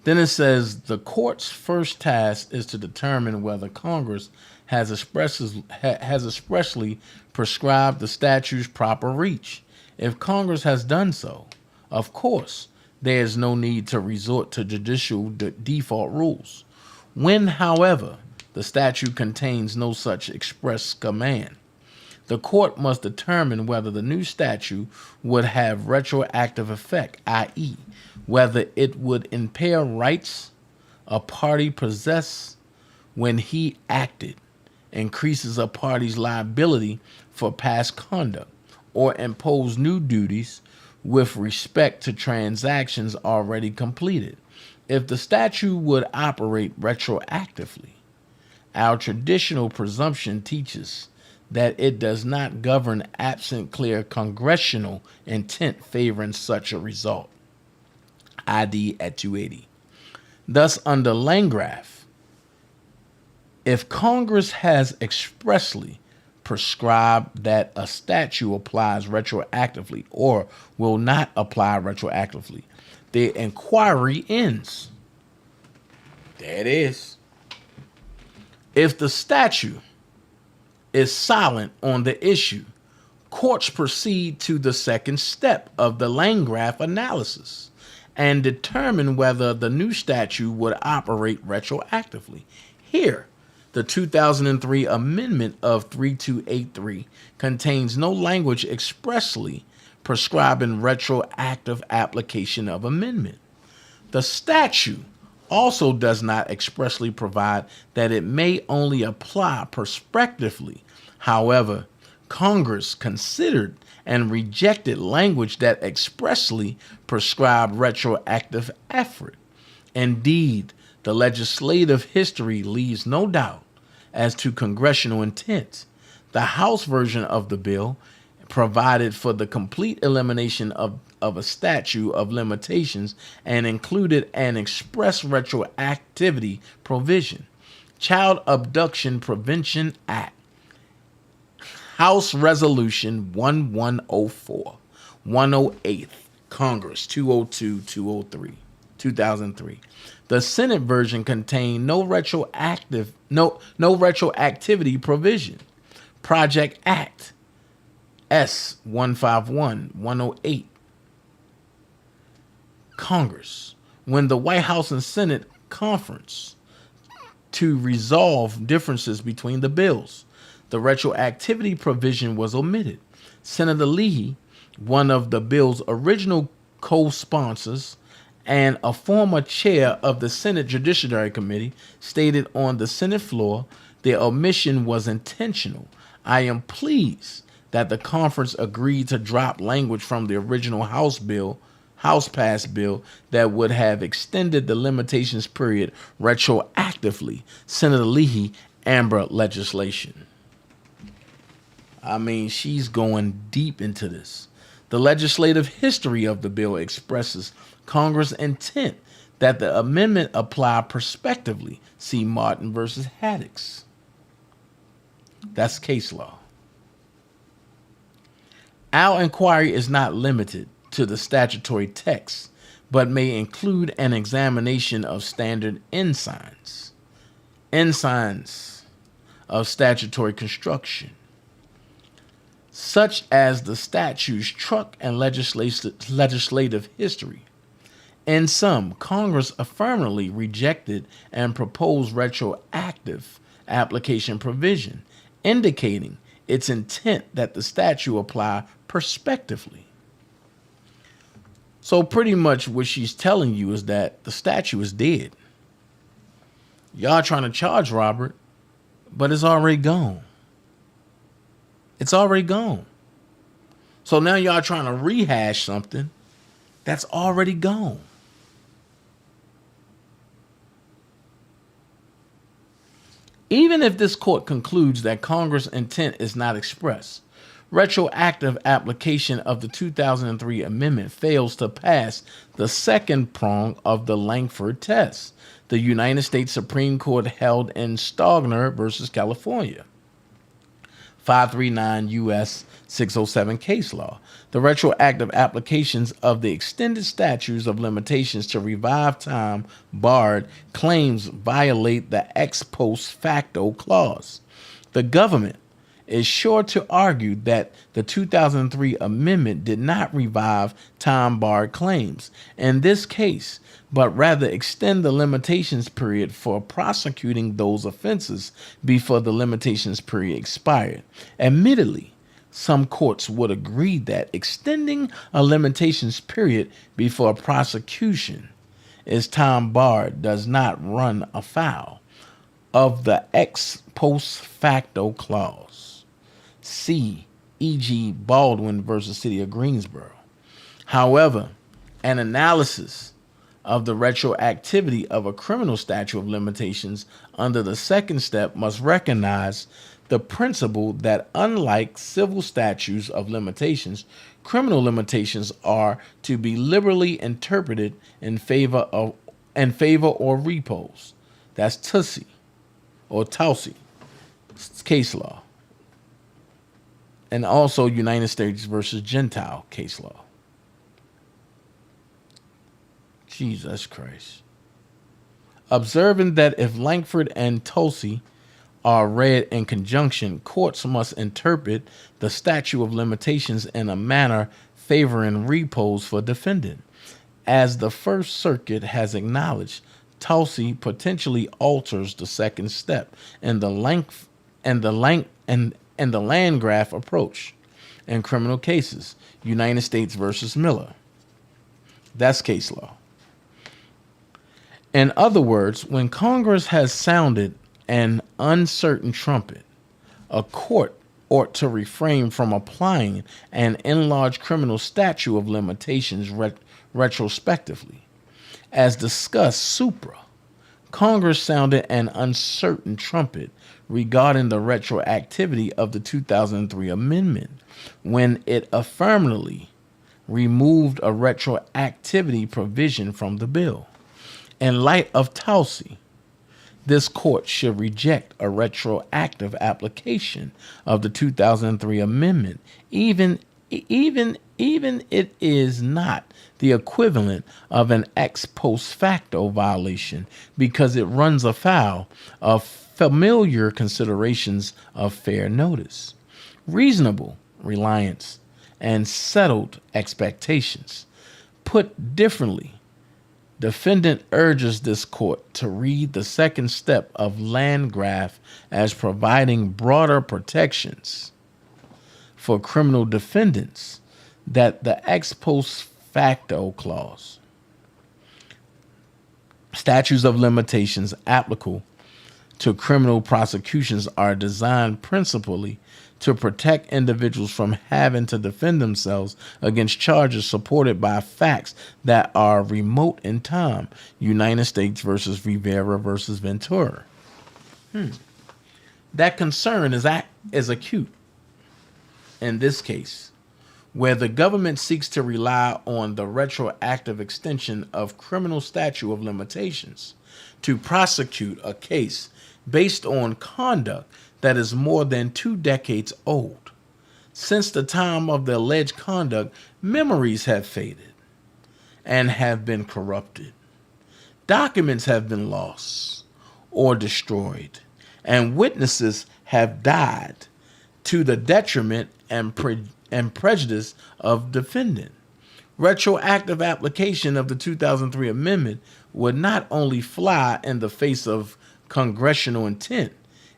Then it says the court's first task is to determine whether Congress has expressly prescribed the statute's proper reach. If Congress has done so, of course, there is no need to resort to judicial default rules. When, however, the statute contains no such express command, the court must determine whether the new statute would have retroactive effect, i.e., whether it would impair rights a party possessed when he acted, increases a party's liability for past conduct, or impose new duties with respect to transactions already completed. If the statute would operate retroactively, our traditional presumption teaches that it does not govern absent clear congressional intent favoring such a result. ID at 280. Thus, under Landgraf, if Congress has expressly prescribed that a statute applies retroactively or will not apply retroactively, the inquiry ends. There it is. If the statute is silent on the issue, courts proceed to the second step of the Landgraf analysis and determine whether the new statute would operate retroactively. Here, the 2003 amendment of 3283 contains no language expressly prescribing retroactive application of amendment. The statute also does not expressly provide that it may only apply prospectively. However, Congress considered and rejected language that expressly prescribed retroactive effort. Indeed, the legislative history leaves no doubt as to congressional intent. The House version of the bill provided for the complete elimination of a statute of limitations and included an express retroactivity provision. Child Abduction Prevention Act, House Resolution 1104, 108th Congress 202-203, 2003. The Senate version contained no retroactivity provision. Project Act S 151, 108. Congress, when the White House and Senate conference to resolve differences between the bills, the retroactivity provision was omitted. Senator Leahy, one of the bill's original co-sponsors and a former chair of the Senate Judiciary Committee, stated on the Senate floor, the omission was intentional. I am pleased that the conference agreed to drop language from the original House passed bill that would have extended the limitations period retroactively. Senator Leahy Amber legislation. I mean, she's going deep into this. The legislative history of the bill expresses Congress' intent that the amendment apply prospectively. See Martin versus Haddix. That's case law. Our inquiry is not limited to the statutory text, but may include an examination of standard ensigns of statutory construction, such as the statute's truck and legislative history. In sum, Congress affirmatively rejected and proposed retroactive application provision, indicating its intent that the statute apply prospectively. So pretty much what she's telling you is that the statute is dead. Y'all trying to charge Robert, but it's already gone. It's already gone. So now y'all trying to rehash something that's already gone. Even if this court concludes that Congress' intent is not expressed, retroactive application of the 2003 amendment fails to pass the second prong of the Langford test, the United States Supreme Court held in Stogner versus California. 539 U.S. 607 case law. The retroactive applications of the extended statutes of limitations to revive time barred claims violate the ex post facto clause. The government is sure to argue that the 2003 amendment did not revive time barred claims in this case, but rather extend the limitations period for prosecuting those offenses before the limitations period expired. Admittedly, some courts would agree that extending a limitations period before prosecution is time barred does not run afoul of the ex post facto clause. See E.G. Baldwin versus City of Greensboro. However, an analysis of the retroactivity of a criminal statute of limitations under the second step must recognize the principle that unlike civil statutes of limitations, criminal limitations are to be liberally interpreted in favor or repose. That's Tussie or Tausi. It's case law. And also United States versus Gentile case law. Jesus Christ. Observing that if Langford and Tulsi are read in conjunction, courts must interpret the statute of limitations in a manner favoring repose for defendant. As the First Circuit has acknowledged, Tulsi potentially alters the second step in the Landgraf approach in criminal cases. United States versus Miller. That's case law. In other words, when Congress has sounded an uncertain trumpet, a court ought to refrain from applying an enlarged criminal statute of limitations retrospectively. As discussed supra, Congress sounded an uncertain trumpet regarding the retroactivity of the 2003 amendment when it affirmatively removed a retroactivity provision from the bill. In light of Tulsi, this court should reject a retroactive application of the 2003 amendment, even it is not the equivalent of an ex post facto violation, because it runs afoul of familiar considerations of fair notice, reasonable reliance, and settled expectations. Put differently, defendant urges this court to read the second step of Landgraf as providing broader protections for criminal defendants that the ex post facto clause. Statutes of limitations applicable to criminal prosecutions are designed principally to protect individuals from having to defend themselves against charges supported by facts that are remote in time. United States versus Rivera versus Ventura. That concern is acute in this case, where the government seeks to rely on the retroactive extension of criminal statute of limitations to prosecute a case based on conduct that is more than 2 decades old. Since the time of the alleged conduct, memories have faded and have been corrupted. Documents have been lost or destroyed, and witnesses have died to the detriment and prejudice of defendant. Retroactive application of the 2003 amendment would not only fly in the face of congressional intent,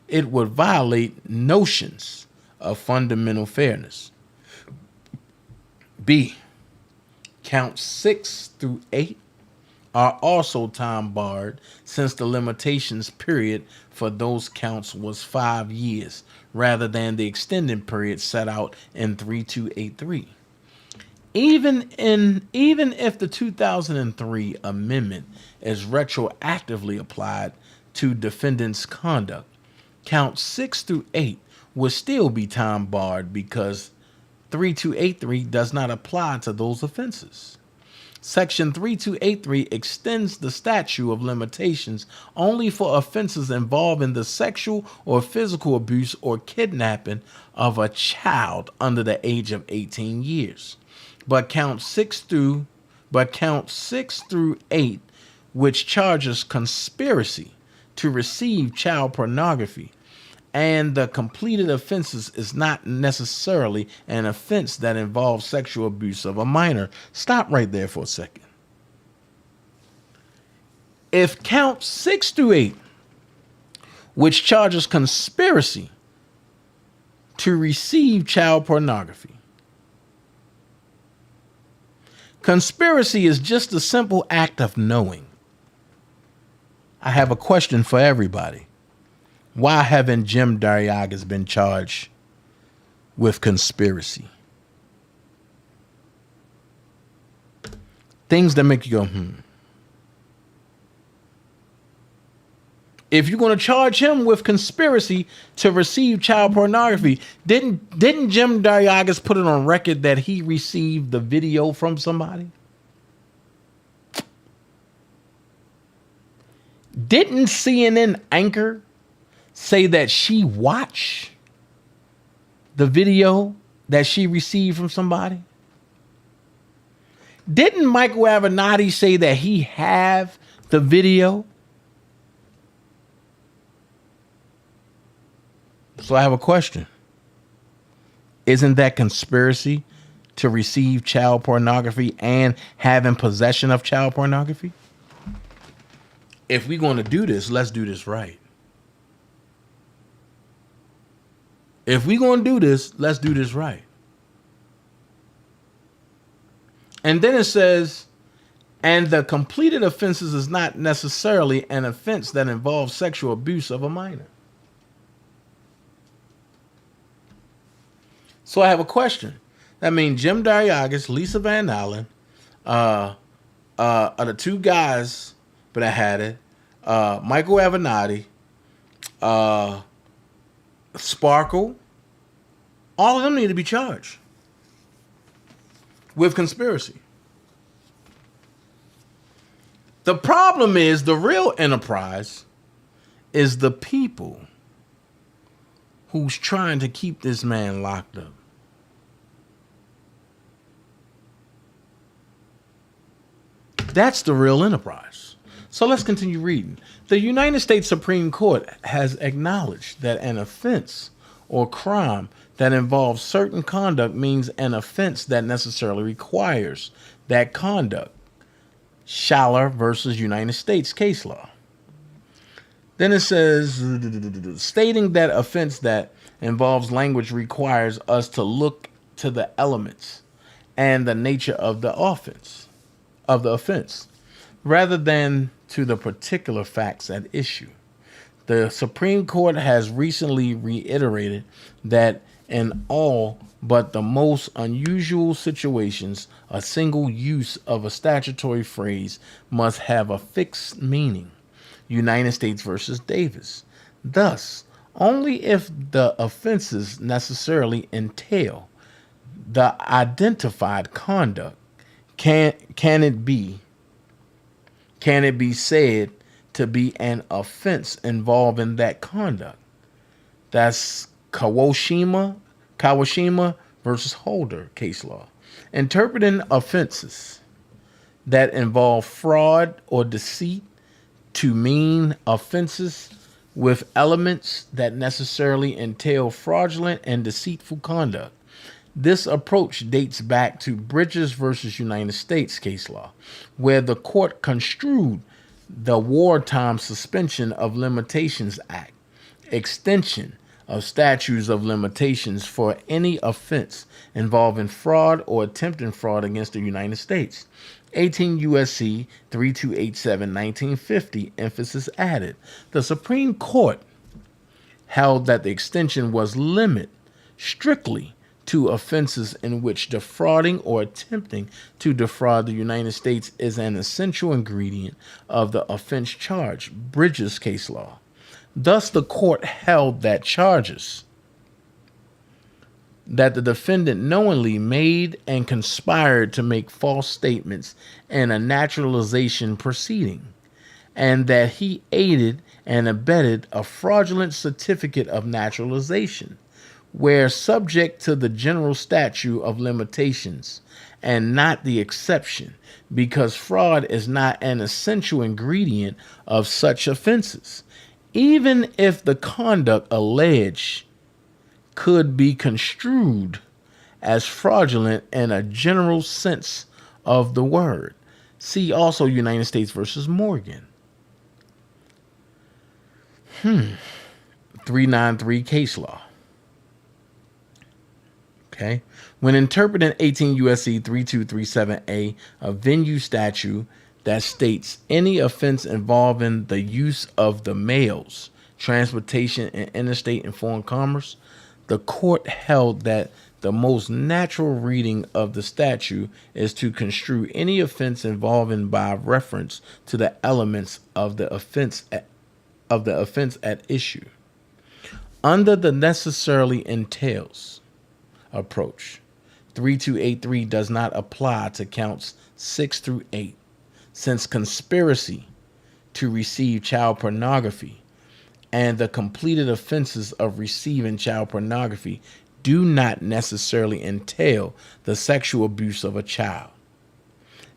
it would violate notions of fundamental fairness. B. Counts 6 through 8 are also time barred since the limitations period for those counts was 5 years rather than the extended period set out in 3283. Even if the 2003 amendment is retroactively applied to defendant's conduct, counts 6 through 8 would still be time barred because 3283 does not apply to those offenses. Section 3283 extends the statute of limitations only for offenses involving the sexual or physical abuse or kidnapping of a child under the age of 18 years. But count 6 through 8, which charges conspiracy to receive child pornography, and the completed offenses is not necessarily an offense that involves sexual abuse of a minor. Stop right there for a second. If count 6 through 8, which charges conspiracy to receive child pornography, conspiracy is just a simple act of knowing. I have a question for everybody. Why haven't Jim Daryagas been charged with conspiracy? Things that make you go, If you're going to charge him with conspiracy to receive child pornography, didn't Jim Daryagas put it on record that he received the video from somebody? Didn't CNN anchor say that she watched the video that she received from somebody? Didn't Michael Avenatti say that he have the video? So I have a question. Isn't that conspiracy to receive child pornography and having possession of child pornography? If we're going to do this, let's do this right. If we're going to do this, let's do this right. And then it says, and the completed offenses is not necessarily an offense that involves sexual abuse of a minor. So I have a question. That means Jim Daryagas, Lisa Van Allen, are the two guys that had it. Michael Avenatti, Sparkle, all of them need to be charged with conspiracy. The problem is the real enterprise is the people who's trying to keep this man locked up. That's the real enterprise. So let's continue reading. The United States Supreme Court has acknowledged that an offense or crime that involves certain conduct means an offense that necessarily requires that conduct. Schaller versus United States case law. Then it says, stating that offense that involves language requires us to look to the elements and the nature of the offense, rather than to the particular facts at issue. The Supreme Court has recently reiterated that In all but the most unusual situations, a single use of a statutory phrase must have a fixed meaning. United States versus Davis. Thus, only if the offenses necessarily entail the identified conduct can it be said to be an offense involving that conduct. That's Kawashima versus Holder case law. Interpreting offenses that involve fraud or deceit to mean offenses with elements that necessarily entail fraudulent and deceitful conduct. This approach dates back to Bridges versus United States case law, where the court construed the Wartime Suspension of Limitations Act extension of statutes of limitations for any offense involving fraud or attempting fraud against the United States. 18 U.S.C. 3287 1950, emphasis added. The Supreme Court held that the extension was limited strictly to offenses in which defrauding or attempting to defraud the United States is an essential ingredient of the offense charge, Bridges case law. Thus, the court held that charges that the defendant knowingly made and conspired to make false statements in a naturalization proceeding, and that he aided and abetted a fraudulent certificate of naturalization, where subject to the general statute of limitations and not the exception, because fraud is not an essential ingredient of such offenses. Even if the conduct alleged could be construed as fraudulent in a general sense of the word. See also United States versus Morgan. 393 case law. Okay. When interpreting 18 U.S.C. 3237A, a venue statute that states any offense involving the use of the mails, transportation in interstate and foreign commerce, the court held that the most natural reading of the statute is to construe any offense involving by reference to the elements of the offense at issue. Under the necessarily entails approach, 3283 does not apply to counts 6 through 8, since conspiracy to receive child pornography and the completed offenses of receiving child pornography do not necessarily entail the sexual abuse of a child.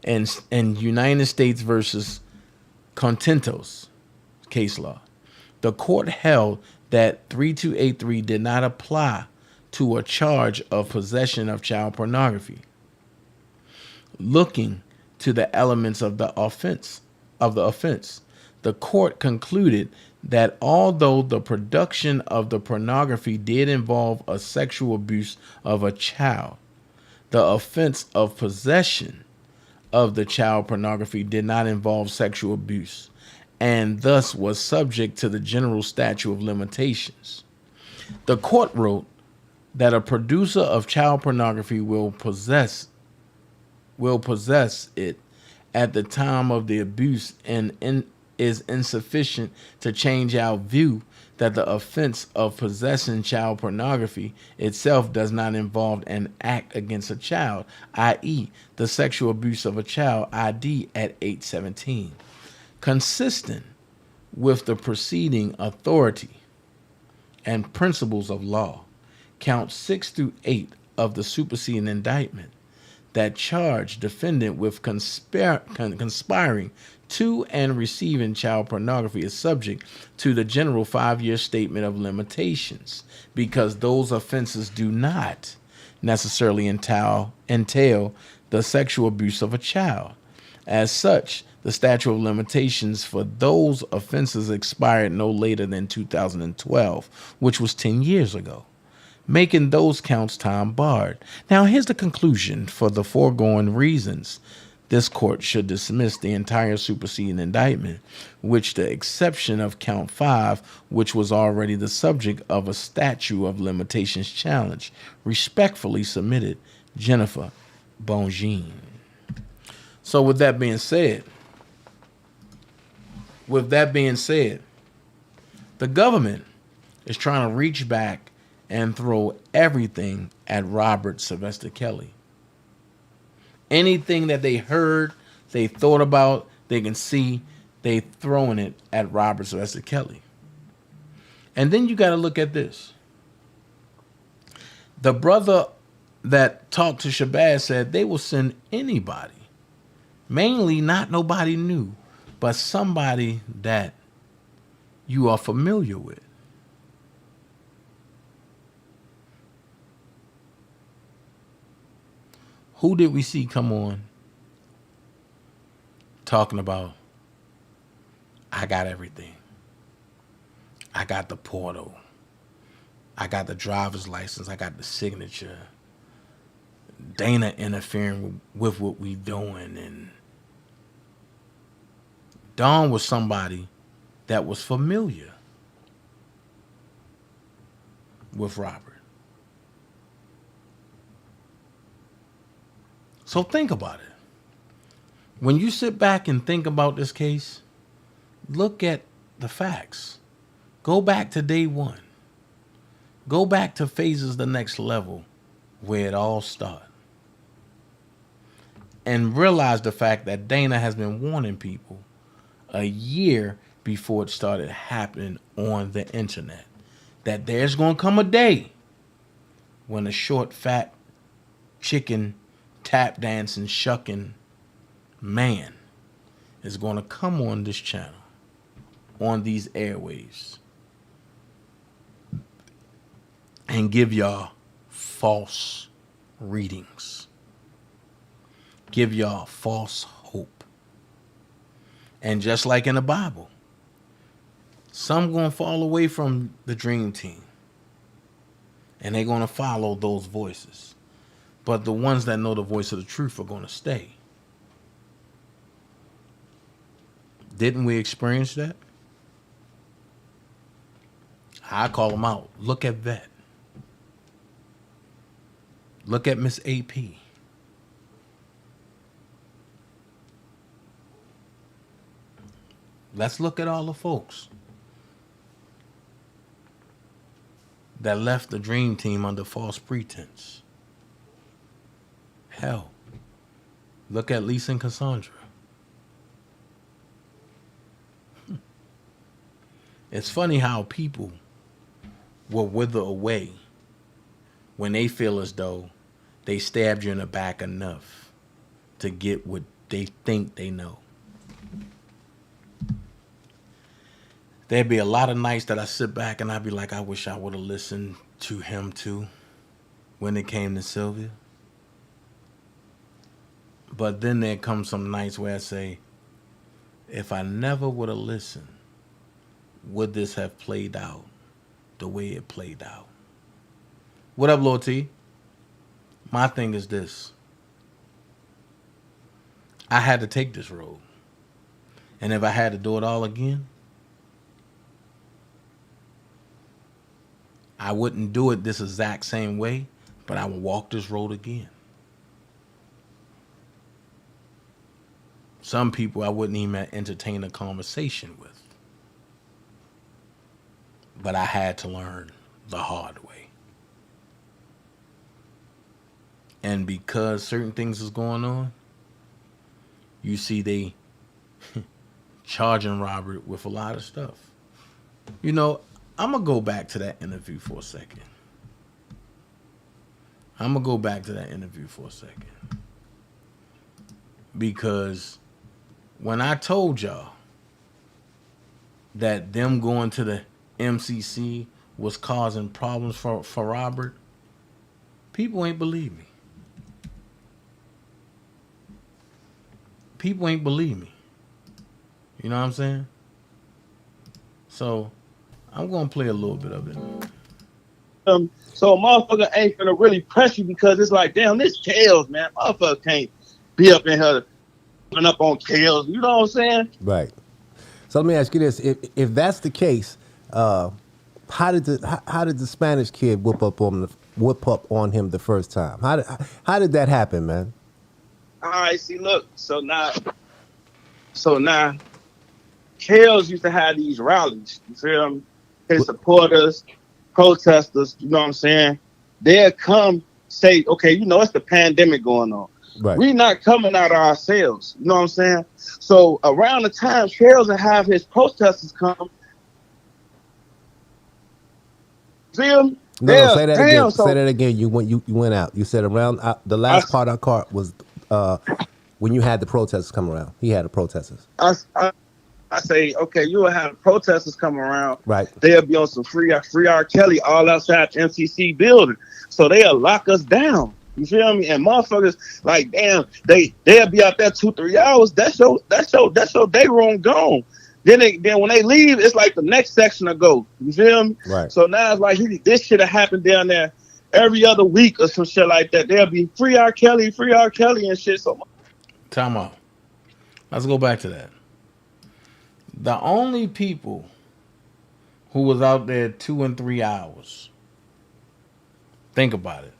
And United States versus Contentos case law, the court held that 3283 did not apply to a charge of possession of child pornography. Looking to the elements of the offense, the court concluded that although the production of the pornography did involve a sexual abuse of a child, the offense of possession of the child pornography did not involve sexual abuse, and thus was subject to the general statute of limitations. The court wrote that a producer of child pornography will possess it at the time of the abuse and is insufficient to change our view that the offense of possessing child pornography itself does not involve an act against a child, i.e. the sexual abuse of a child, ID at 817. Consistent with the preceding authority and principles of law, count 6 through 8 of the superseding indictment that charge defendant with conspiring to and receiving child pornography is subject to the general 5-year statement of limitations, because those offenses do not necessarily entail the sexual abuse of a child. As such, the statute of limitations for those offenses expired no later than 2012, which was 10 years ago, making those counts time barred. Now, here's the conclusion. For the foregoing reasons, this court should dismiss the entire superseding indictment, which the exception of count 5, which was already the subject of a statute of limitations challenge. Respectfully submitted, Jennifer Bongine. So with that being said, the government is trying to reach back and throw everything at Robert Sylvester Kelly. Anything that they heard, they thought about, they can see, they throwing it at Robert Sylvester Kelly. And then you got to look at this. The brother that talked to Shabazz said they will send anybody, mainly not nobody new, but somebody that you are familiar with. Who did we see come on talking about, I got everything. I got the portal. I got the driver's license. I got the signature. Dana interfering with what we doing. And Don was somebody that was familiar with Robert. So think about it. When you sit back and think about this case, look at the facts. Go back to day one. Go back to phases the next level where it all started. And realize the fact that Dana has been warning people a year before it started happening on the internet. That there's going to come a day when a short, fat, chicken, tap dancing, shucking man is going to come on this channel, on these airwaves, and give y'all false readings, give y'all false hope. And just like in the Bible, some going to fall away from the dream team, and they're going to follow those voices. But the ones that know the voice of the truth are going to stay. Didn't we experience that? I call them out. Look at Vet. Look at Miss AP. Let's look at all the folks that left the dream team under false pretense. Hell, look at Lisa and Cassandra. It's funny how people will wither away when they feel as though they stabbed you in the back enough to get what they think they know. There'd be a lot of nights that I sit back and I'd be like, I wish I would have listened to him too when it came to Sylvia. But then there comes some nights where I say, if I never would have listened, would this have played out the way it played out? What up, Lord T? My thing is this. I had to take this road. And if I had to do it all again, I wouldn't do it this exact same way, but I would walk this road again. Some people I wouldn't even entertain a conversation with. But I had to learn the hard way. And because certain things is going on, you see they charging Robert with a lot of stuff. You know, I'm going to go back to that interview for a second. Because when I told y'all that them going to the MCC was causing problems for Robert, people ain't believe me. People ain't believe me. You know what I'm saying? So I'm going to play a little bit of it. So a motherfucker ain't finna really press you because it's like, damn, this tails, man. Motherfucker can't be up in here up on tails. You know what I'm saying? Right. So let me ask you this: if that's the case, how did the Spanish kid whoop up on him the first time? How did that happen, man? All right, see, look. So now, Kales used to have these rallies. You feel me? His supporters, protesters. You know what I'm saying? They'll come say, okay, you know, it's the pandemic going on. Right. We not coming out of ourselves. You know what I'm saying? So around the time Kales will have his protesters come. See him? No, say that again. Say that again. You went out. You said around the last part I caught was when you had the protesters come around. He had the protesters. I say, okay, you will have protesters come around. Right. They'll be on some free R. Kelly all outside the MCC building. So they'll lock us down. You feel me? And motherfuckers, like, damn, they'll be out there 2-3 hours. That's your day room gone. Then when they leave, it's like the next section to go. You feel me? Right. So now it's like this shit have happened down there every other week or some shit like that. They'll be free R. Kelly and shit. So time out. Let's go back to that. The only people who was out there 2 and 3 hours. Think about it.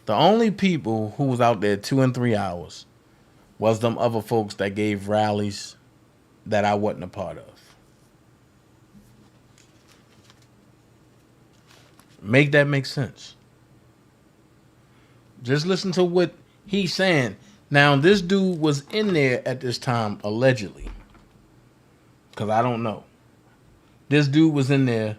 The only people who was out there 2 and 3 hours was them other folks that gave rallies that I wasn't a part of. Make that make sense. Just listen to what he's saying. Now, this dude was in there at this time, allegedly. Because I don't know. This dude was in there,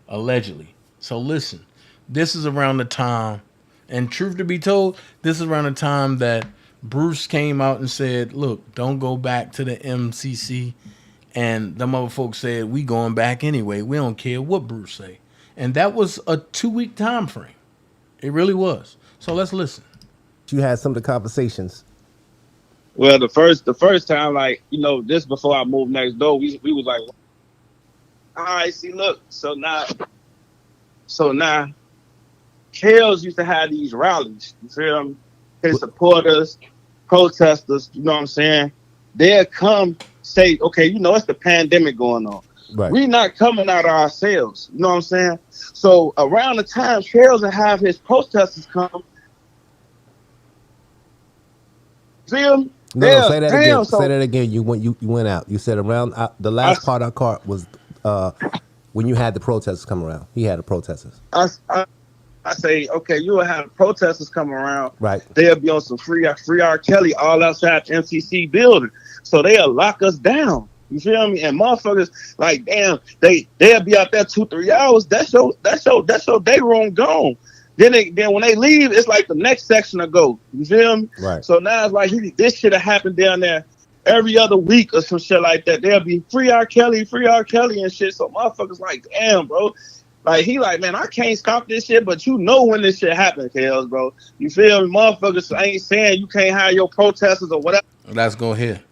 allegedly. So listen, this is around the time, and truth to be told, this is around the time that Bruce came out and said, look, don't go back to the MCC. And them other folks said, we going back anyway. We don't care what Bruce say. And that was a 2-week time frame. It really was. So let's listen. You had some of the conversations. well, the first time, like, you know, this before I moved next door, we was like, all right, see, look, so now Kales used to have these rallies. You feel me? His supporters, protesters, you know what I'm saying? They'll come say, okay, you know, it's the pandemic going on. Right. We not coming out of ourselves. You know what I'm saying? So around the time Kales will have his protesters come. See him? No, say that again. Say that again. You went out. You said around the last part I caught was when you had the protesters come around. He had the protesters. I say, okay, you will have protesters come around. Right. They'll be on some free R. Kelly all outside the MCC building. So they'll lock us down. You feel me? And motherfuckers, like, damn, they'll be out there 2-3 hours. That's your day room gone. Then when they leave, it's like the next section to go. You feel me? Right. So now it's like this shit have happened down there every other week or some shit like that. They'll be free R. Kelly and shit. So motherfuckers like, damn, bro. Like, he like, man, I can't stop this shit, but you know when this shit happens, Kales, bro. You feel me? Motherfuckers ain't saying you can't hire your protesters or whatever. Let's go here.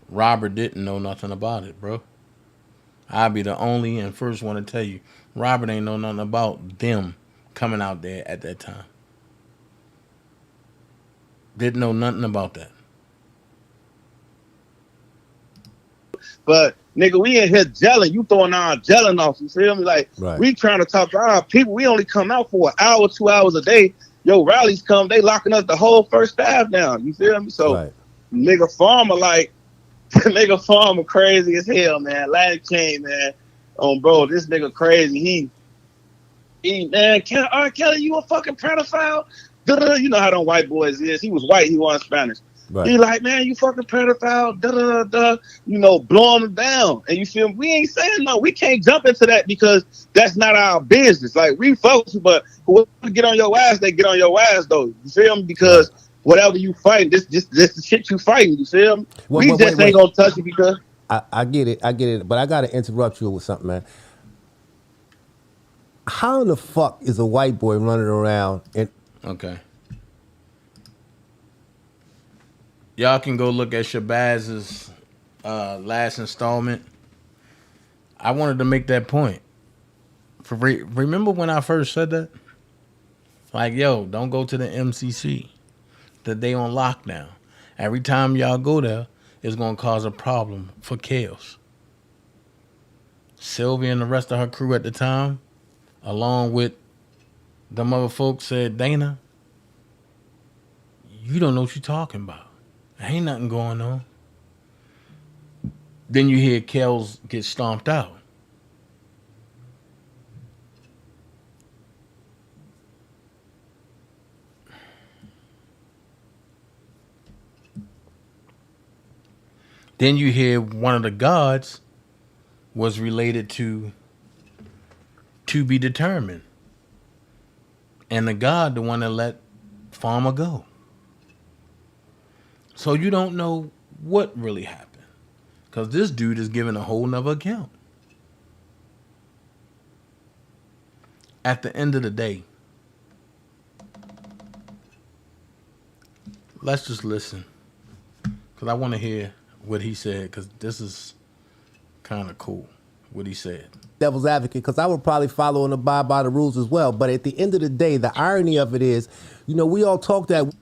Robert didn't know nothing about it, bro. I'll be the only and first one to tell you, Robert ain't know nothing about them coming out there at that time. Didn't know nothing about that. But nigga, we in here gelling. You throwing our gelling off. You feel me? Like, right. We trying to talk to our people. We only come out for an hour, 2 hours a day. Yo, rallies come, they locking us the whole first staff down. You feel me? So, right. Nigga Farmer, like, nigga Farmer crazy as hell, man. Latin King, man. Bro, this nigga crazy. He man, R. Kelly, you a fucking pedophile? Da-da-da. You know how them white boys is. He was white, he wasn't Spanish. Right. He like, man, you fucking pedophile, da-da-da-da, you know, blowing them down. And you feel me? We ain't saying no. We can't jump into that because that's not our business. Like, we folks, but whoever get on your ass, they get on your ass, though. You feel me? Because whatever you fight, this the shit you fighting, you feel me? We ain't gonna touch it because... I get it, but I gotta interrupt you with something, man. How in the fuck is a white boy running around and... Okay. Y'all can go look at Shabazz's last installment. I wanted to make that point. Remember when I first said that? Like, yo, don't go to the MCC. That they on lockdown. Every time y'all go there, it's gonna cause a problem for Chaos. Sylvia and the rest of her crew at the time, along with them other folks, said, Dana, you don't know what you're talking about. There ain't nothing going on. Then you hear Kels get stomped out. Then you hear one of the gods was related to be determined. And the God, the one that let Farmer go. So you don't know what really happened. Because this dude is giving a whole nother account. At the end of the day, let's just listen. Because I want to hear what he said. Because this is kind of cool, what he said. Devil's advocate, because I would probably follow and abide by the rules as well. But at the end of the day, the irony of it is, we all talk that.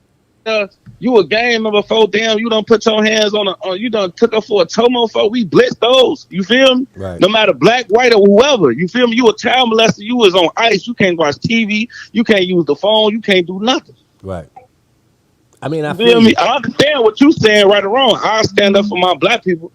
You a game member before, damn, you don't put your hands on you done took her for a tomo for, we blitz those. You feel me? Right. No matter black, white, or whoever. You feel me? You a child molester, you was on ice. You can't watch TV. You can't use the phone. You can't do nothing. Right. I mean, I feel me? I understand what you saying, right or wrong. I stand up for my black people.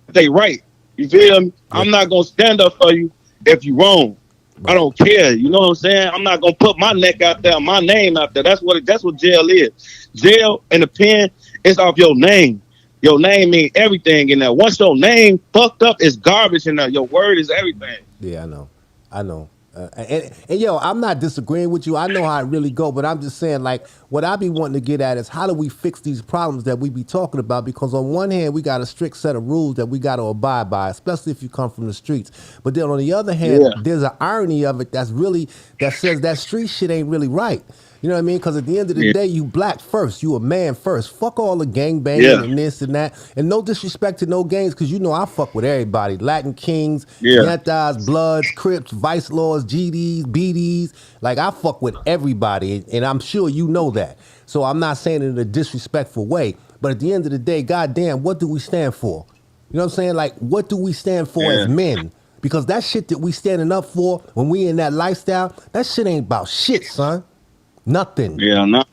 They right. You feel me? Yeah. I'm not gonna stand up for you if you wrong. Right. I don't care. You know what I'm saying? I'm not gonna put my neck out there, my name out there. That's what jail is. Jail and the pen is off your name. Your name means everything in there. Once your name fucked up, it's garbage in there. Your word is everything. Yeah, I know. And yo, I'm not disagreeing with you. I know how it really go, but I'm just saying, like, what I be wanting to get at is how do we fix these problems that we be talking about? Because on one hand, we got a strict set of rules that we got to abide by, especially if you come from the streets. But then on the other hand, there's an irony of it that says that street shit ain't really right. You know what I mean? Because at the end of the day, you black first. You a man first. Fuck all the gang banging and this and that. And no disrespect to no gangs, because I fuck with everybody. Latin Kings, Yantas, Bloods, Crips, Vice Lords, GDs, BDs. Like, I fuck with everybody. And I'm sure you know that. So I'm not saying it in a disrespectful way. But at the end of the day, goddamn, what do we stand for? You know what I'm saying? Like, what do we stand for as men? Because that shit that we standing up for when we in that lifestyle, that shit ain't about shit, son. Nothing. Yeah, no.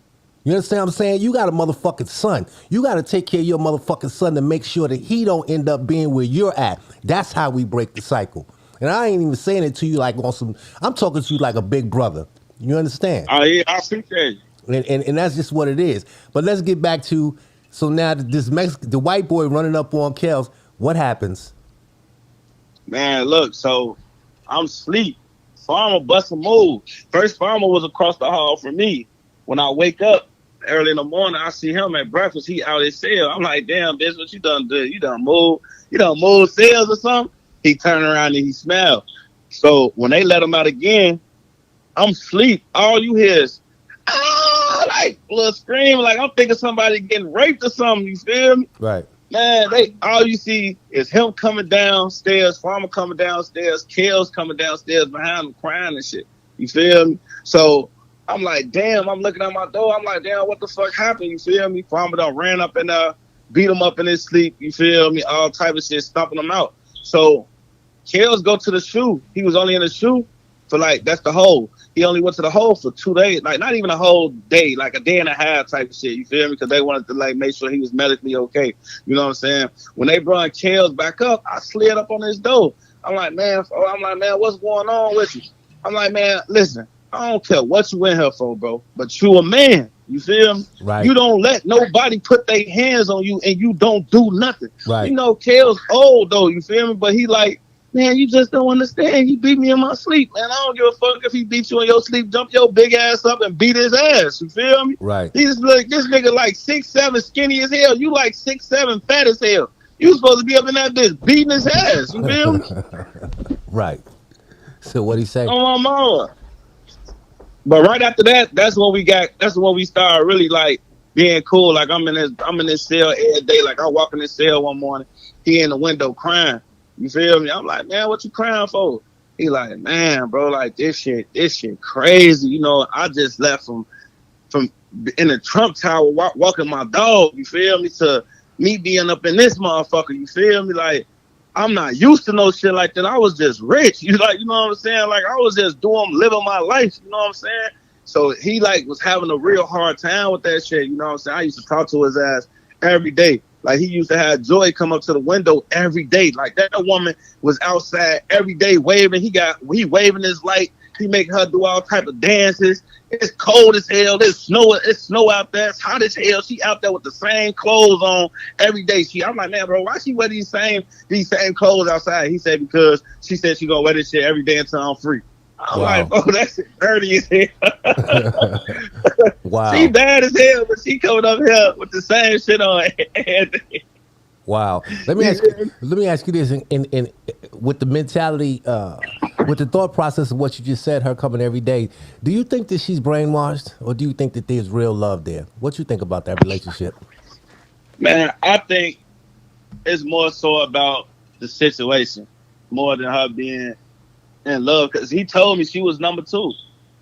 You understand what I'm saying? You got a motherfucking son. You got to take care of your motherfucking son to make sure that he don't end up being where you're at. That's how we break the cycle. And I ain't even saying it to you like on some, I'm talking to you like a big brother. You understand? Oh, yeah, I appreciate it. And that's just what it is. But let's get back to, so now the white boy running up on Kels, what happens? Man, look, so I'm asleep. Farmer bust a move. First Farmer was across the hall from me. When I wake up early in the morning, I see him at breakfast. He out his cell. I'm like, damn, bitch, what you done do? You done move cells or something? He turned around and he smelled. So when they let him out again, I'm asleep. All you hear is, like a little scream, like I'm thinking somebody getting raped or something. You feel me? Right. Man, all you see is him coming downstairs, Farmer coming downstairs, Kels coming downstairs behind him crying and shit. You feel me? So I'm like, damn, I'm looking at my door. I'm like, damn, what the fuck happened? You feel me? Farmer done ran up and beat him up in his sleep. You feel me? All type of shit, stomping him out. So Kels go to the shoe. He was only in the shoe for that's the hole. He only went to the hole for 2 days, like not even a whole day, like a day and a half type of shit. You feel me? Because they wanted to make sure he was medically okay. You know what I'm saying? When they brought Kels back up, I slid up on his door. I'm like, man, what's going on with you? I'm like, man, listen, I don't care what you in here for, bro, but you a man. You feel me? Right. You don't let nobody put their hands on you and you don't do nothing. Right. Kels old though, you feel me? But he like, man, you just don't understand. He beat me in my sleep, man. I don't give a fuck if he beat you in your sleep. Jump your big ass up and beat his ass. You feel me? Right. He's like, this nigga like 6'7", skinny as hell. You like 6'7", fat as hell. You supposed to be up in that bitch beating his ass. You feel me? Right. So what he say? On my mama. But right after that, that's when we started really being cool. Like I'm in this cell every day. Like I walk in this cell one morning, he in the window crying. You feel me? I'm like, man, what you crying for? He like, man, bro, like this shit crazy. I just left from in the Trump Tower walking my dog, you feel me, to me being up in this motherfucker, you feel me? Like, I'm not used to no shit like that. I was just rich. You know what I'm saying? Like, I was just living my life, you know what I'm saying? So he like was having a real hard time with that shit, you know what I'm saying? I used to talk to his ass every day. Like, he used to have Joy come up to the window every day. Like, that woman was outside every day waving. He waving his light. He make her do all type of dances. It's cold as hell. It's snow out there. It's hot as hell. She out there with the same clothes on every day. I'm like, man, bro, why she wear these same clothes outside? He said because she said she gonna wear this shit every day until I'm free. I'm like, bro, that shit dirty as hell. Wow. She bad as hell, but she coming up here with the same shit on. Wow. Let me ask you this: in with the mentality, with the thought process of what you just said, her coming every day. Do you think that she's brainwashed, or do you think that there's real love there? What you think about that relationship? Man, I think it's more so about the situation more than her being in love. Because he told me she was number 2.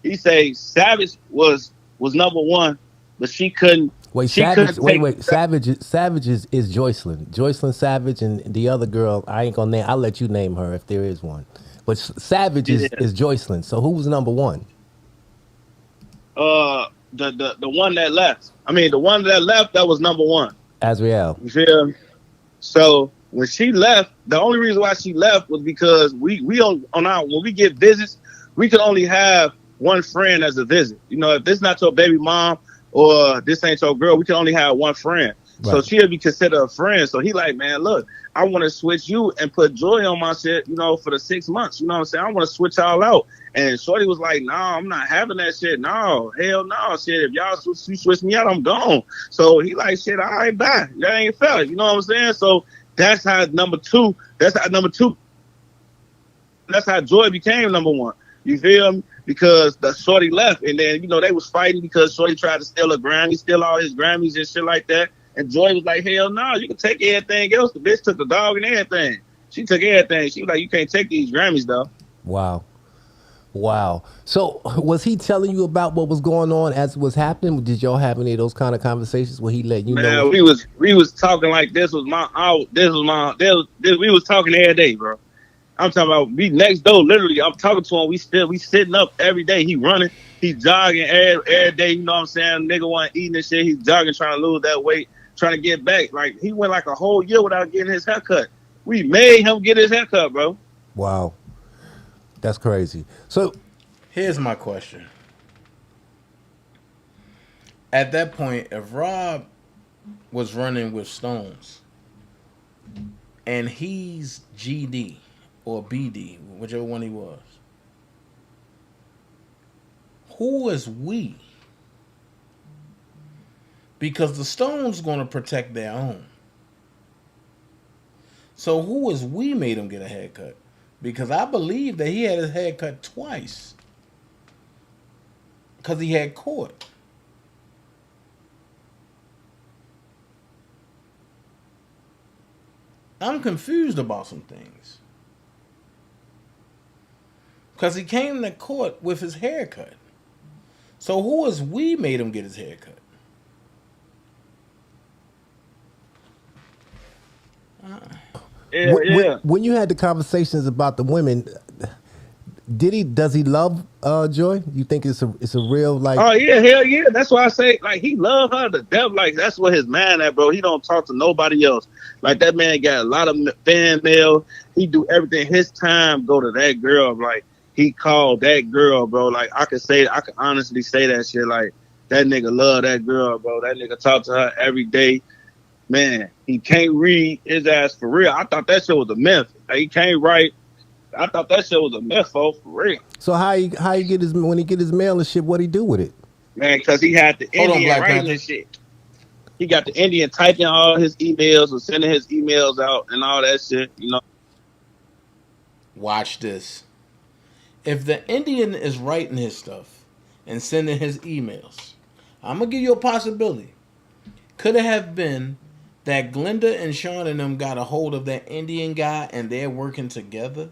He say Savage was number 1, but she couldn't. Wait, Savage. Wait. Savage is Joycelyn. Joycelyn Savage, and the other girl. I ain't gonna name. I'll let you name her if there is one. But Savage is Joycelyn. So who was number 1? The one that left. I mean, the one that left, that was number 1. Azriel. You feel me? So when she left, the only reason why she left was because when we get visits, we can only have one friend as a visit. You know, if this not your baby mom or this ain't your girl, we can only have one friend. Right. So she'll be considered a friend. So he like, man, look, I want to switch you and put Joy on my shit, you know, for the 6 months. You know what I'm saying? I want to switch y'all out. And Shorty was like, no, I'm not having that shit. No, hell no, shit. If y'all switch me out, I'm gone. So he like, shit, all right, bye. That ain't fair. You know what I'm saying? So that's how number 2. That's how Joy became number 1. You feel me? Because the Shorty left, and then, you know, they was fighting because Shorty tried to steal a Grammy, steal all his Grammys and shit like that. And Joy was like, hell no, you can take everything else. The bitch took the dog and everything. She took everything. She was like, you can't take these Grammys, though. Wow. So was he telling you about what was going on as it was happening? Did y'all have any of those kind of conversations where he let you know? Man, we was talking like we was talking every day, bro. I'm talking about we next door, literally. I'm talking to him. We sitting up every day. He running. He's jogging every day. You know what I'm saying? Nigga wasn't eating and shit. He's jogging, trying to lose that weight, trying to get back. Like, he went like a whole year without getting his haircut. We made him get his haircut, bro. Wow. That's crazy. So here's my question. At that point, if Rob was running with Stones and he's GD or BD, whichever one he was, who is we? Because the Stones going to protect their own. So who is we made him get a haircut? Because I believe that he had his hair cut twice. Because he had court. I'm confused about some things. Because he came to court with his haircut. So who is we made him get his haircut? When you had the conversations about the women, does he love Joy? You think it's a real, like? Oh yeah, hell yeah. That's why I say, like, he love her to death. Like, that's what his man at, bro. He don't talk to nobody else. Like, that man got a lot of fan mail. He do everything. His time go to that girl. Like, he called that girl, bro. Like, I can honestly say that shit. Like, that nigga love that girl, bro. That nigga talk to her every day. Man, he can't read his ass for real. I thought that shit was a myth. Like, he can't write. I thought that shit was a myth, for real. So how he get his, when he get his mail and shit, what he do with it? Man, because he had the Indian writing and shit. He got the Indian typing all his emails and sending his emails out and all that shit, you know. Watch this. If the Indian is writing his stuff and sending his emails, I'm going to give you a possibility. Could it have been that Glenda and Sean and them got a hold of that Indian guy and they're working together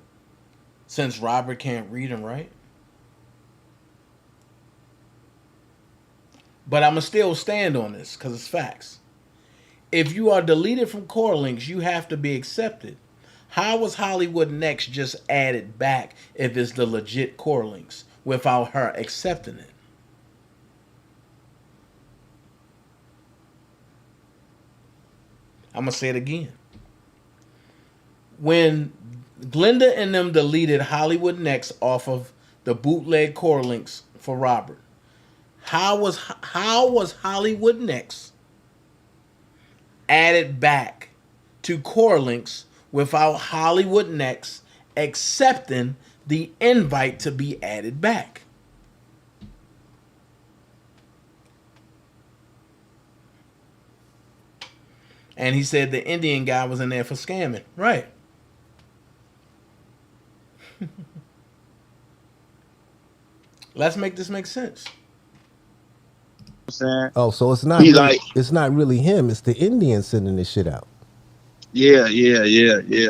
since Robert can't read and write? But I'm going to still stand on this because it's facts. If you are deleted from core links, you have to be accepted. How was Hollywood Next just added back if it's the legit core links without her accepting it? I'm going to say it again. When Glenda and them deleted Hollywood Next off of the bootleg core links for Robert, how was Hollywood Next added back to core links without Hollywood Next accepting the invite to be added back? And he said the Indian guy was in there for scamming. Right. Let's make this make sense. Oh, so it's not really, it's not really him. It's the Indian sending this shit out. Yeah.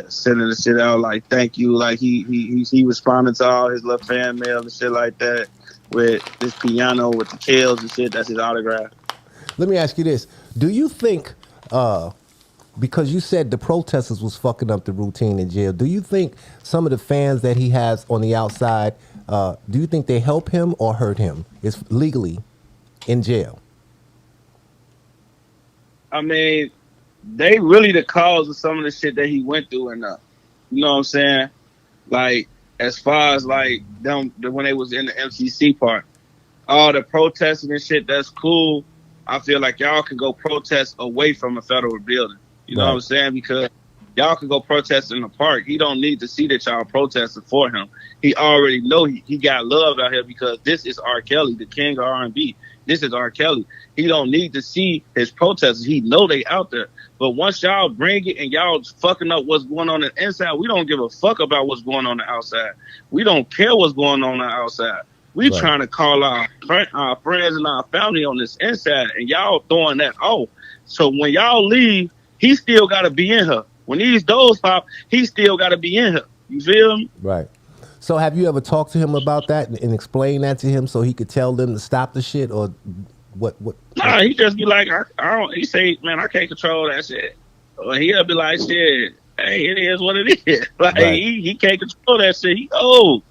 Sending the shit out like thank you. Like he responded to all his little fan mail and shit like that with this piano with the kills and shit. That's his autograph. Let me ask you this: do you think, because you said the protesters was fucking up the routine in jail, do you think some of the fans that he has on the outside, do you think they help him or hurt him? It's legally in jail. I mean, they really the cause of some of the shit that he went through and you know what I'm saying? Like, as far as like them when they was in the MCC part, all the protesting and shit, that's cool. I feel like y'all can go protest away from a federal building. You know what I'm saying? Because y'all can go protest in the park. He don't need to see that y'all protesting for him. He already know he got love out here because this is R. Kelly, the king of R&B. This is R. Kelly. He don't need to see his protesters. He know they out there. But once y'all bring it and y'all fucking up what's going on the inside, we don't give a fuck about what's going on the outside. We don't care what's going on the outside. We trying to call our friends and our family on this inside, and y'all throwing that off. So when y'all leave, he still got to be in her. When these doors pop, he still got to be in her. You feel me? Right. So have you ever talked to him about that and explained that to him so he could tell them to stop the shit, or what? Nah, he just be like, I don't. He say, man, I can't control that shit. Or he'll be like, shit, hey, it is what it is. Like he can't control that shit. He old.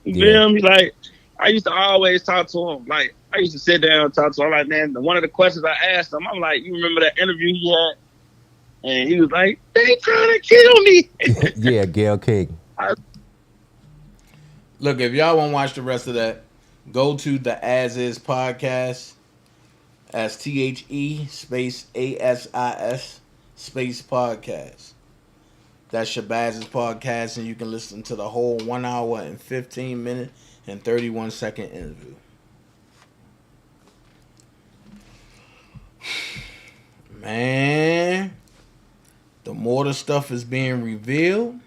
You feel me? Like, I used to always talk to him. Like, I used to sit down and talk to him. I'm like, man, one of the questions I asked him, I'm like, you remember that interview he had? And he was like, they trying to kill me. Yeah, Gail King. Look, if y'all want to watch the rest of that, go to the As Is podcast. As THE space ASIS space podcast. That's Shabazz podcast, and you can listen to the whole 1 hour and 15 minute and 31 second interview. Man, the more the stuff is being revealed,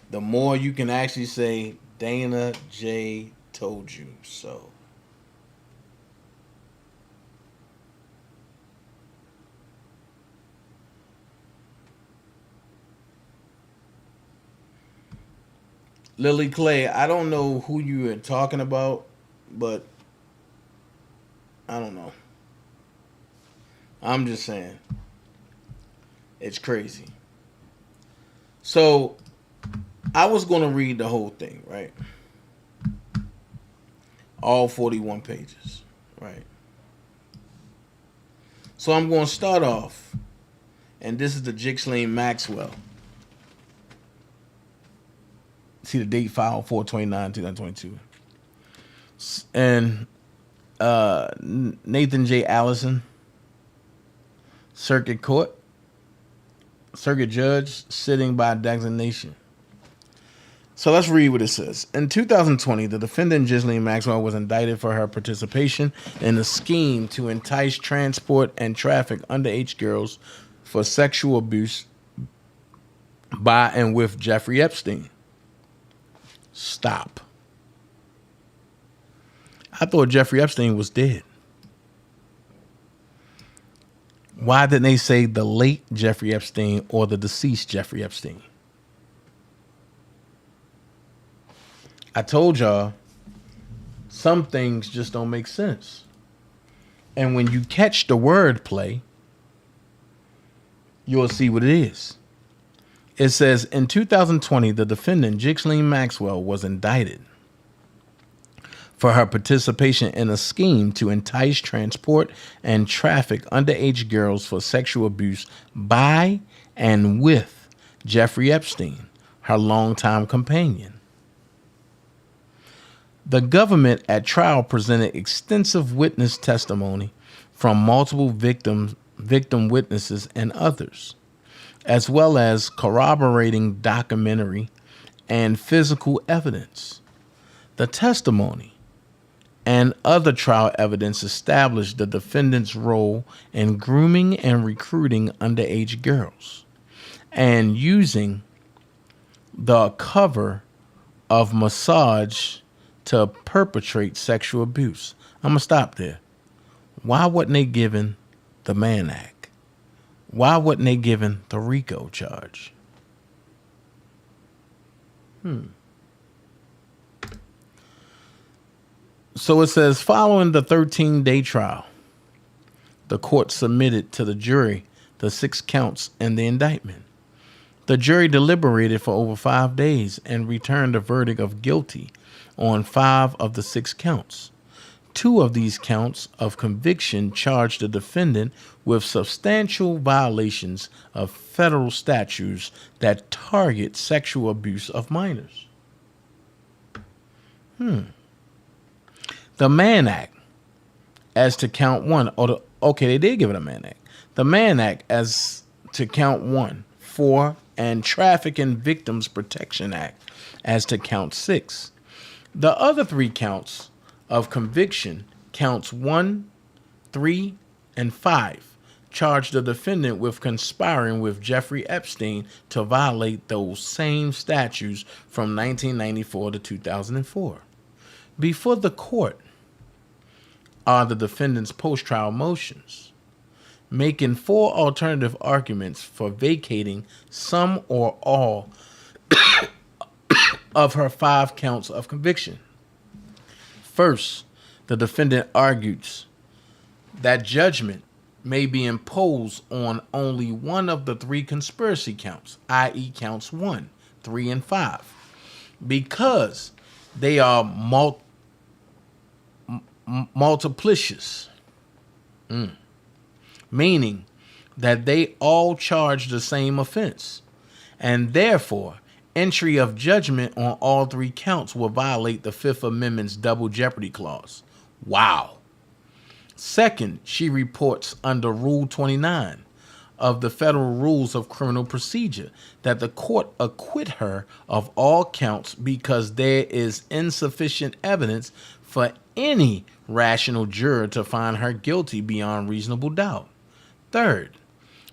the more you can actually say, DanaJay told you so. Lily Clay, I don't know who you are talking about, but I don't know. I'm just saying. It's crazy. So, I was going to read the whole thing, right? All 41 pages, right? So, I'm going to start off, and this is the Ghislaine Maxwell. See the date file 4/29/2022. And Nathan J. Allison, Circuit Court, Circuit Judge, sitting by designation. So let's read what it says. In 2020, the defendant Ghislaine Maxwell was indicted for her participation in a scheme to entice, transport, and traffic underage girls for sexual abuse by and with Jeffrey Epstein. Stop. I thought Jeffrey Epstein was dead. Why didn't they say the late Jeffrey Epstein or the deceased Jeffrey Epstein? I told y'all some things just don't make sense. And when you catch the wordplay, you'll see what it is. It says, in 2020, the defendant, Ghislaine Maxwell, was indicted for her participation in a scheme to entice, transport, and traffic underage girls for sexual abuse by and with Jeffrey Epstein, her longtime companion. The government at trial presented extensive witness testimony from multiple victim witnesses and others, as well as corroborating documentary and physical evidence. The testimony and other trial evidence established the defendant's role in grooming and recruiting underage girls and using the cover of massage to perpetrate sexual abuse. I'm going to stop there. Why wasn't they given the Mann Act? Why wasn't they given the RICO charge? So it says, following the 13-day trial, the court submitted to the jury the 6 counts in the indictment. The jury deliberated for over 5 days and returned a verdict of guilty on 5 of the 6 counts. 2 of these counts of conviction charged the defendant with substantial violations of federal statutes that target sexual abuse of minors. The Mann Act, as to count 1, they did give it a Mann Act. The Mann Act, as to count 1, 4, and Trafficking Victims Protection Act, as to count 6. The other 3 counts of conviction, counts 1, 3, and 5, charged the defendant with conspiring with Jeffrey Epstein to violate those same statutes from 1994 to 2004. Before the court are the defendant's post-trial motions, making 4 alternative arguments for vacating some or all of her 5 counts of conviction. First, the defendant argues that judgment may be imposed on only one of the 3 conspiracy counts, i.e. counts 1, 3, and 5, because they are multiplicious, meaning that they all charge the same offense, and therefore entry of judgment on all 3 counts will violate the Fifth Amendment's double jeopardy clause. Wow. Second, she reports under Rule 29 of the Federal Rules of Criminal Procedure that the court acquit her of all counts because there is insufficient evidence for any rational juror to find her guilty beyond reasonable doubt. Third,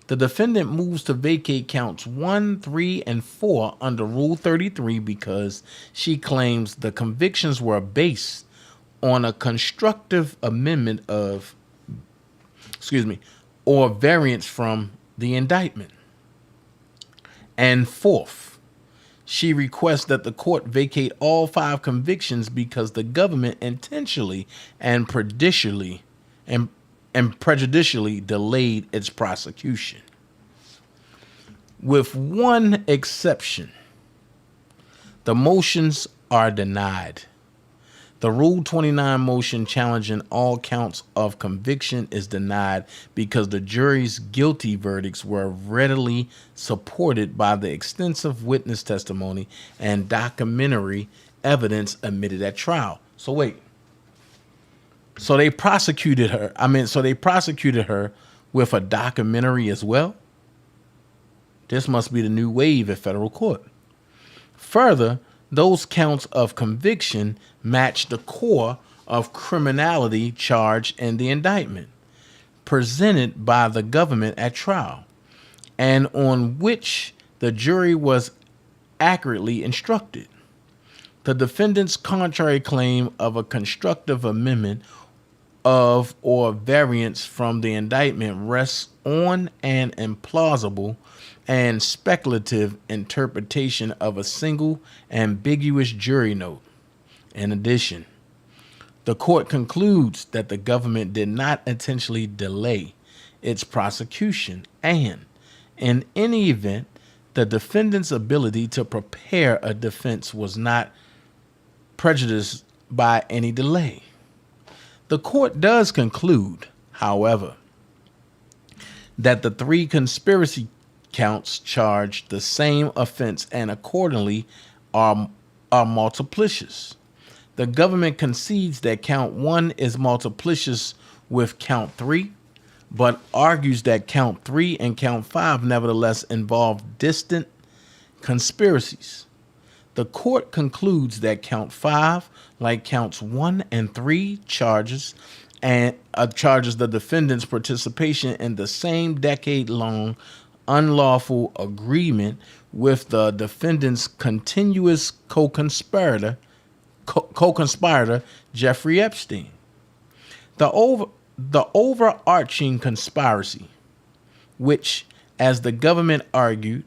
the defendant moves to vacate counts 1, 3, and 4 under Rule 33 because she claims the convictions were based on a constructive amendment or variance from the indictment. And fourth, she requests that the court vacate all 5 convictions because the government intentionally and prejudicially delayed its prosecution. With one exception, the motions are denied. The Rule 29 motion challenging all counts of conviction is denied because the jury's guilty verdicts were readily supported by the extensive witness testimony and documentary evidence admitted at trial. So wait. So they prosecuted her. They prosecuted her with a documentary as well? This must be the new wave at federal court. Further, those counts of conviction match the core of criminality charged in the indictment presented by the government at trial and on which the jury was accurately instructed. The defendant's contrary claim of a constructive amendment of or variance from the indictment rests on an implausible and speculative interpretation of a single ambiguous jury note. In addition, The court concludes that the government did not intentionally delay its prosecution and, in any event, the defendant's ability to prepare a defense was not prejudiced by any delay. The court does conclude, however, that the 3 conspiracy counts charge the same offense and accordingly are multiplicious. The government concedes that count 1 is multiplicious with count 3, but argues that count 3 and count 5 nevertheless involve distinct conspiracies. The court concludes that count 5, like counts 1 and 3, charges the defendant's participation in the same decade-long unlawful agreement with the defendant's continuous co-conspirator Jeffrey Epstein. The overarching conspiracy, which, as the government argued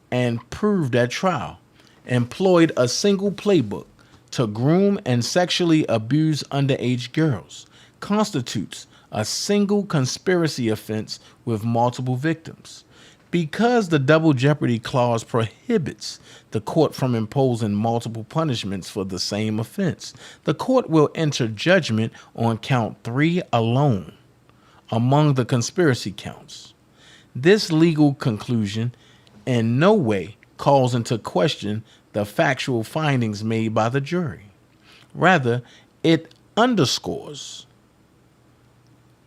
and proved at trial, employed a single playbook to groom and sexually abuse underage girls, constitutes a single conspiracy offense with multiple victims. Because the double jeopardy clause prohibits the court from imposing multiple punishments for the same offense, the court will enter judgment on count 3 alone among the conspiracy counts. This legal conclusion in no way calls into question the factual findings made by the jury. Rather, it underscores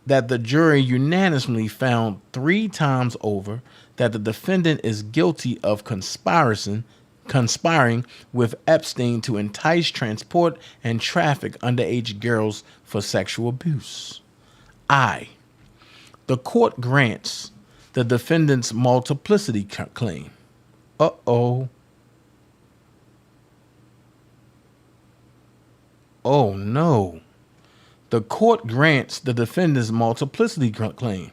that the jury unanimously found 3 times over that the defendant is guilty of conspiring with Epstein to entice, transport, and traffic underage girls for sexual abuse. The court grants the defendant's multiplicity claim. Oh no. The court grants the defendant's multiplicity claim.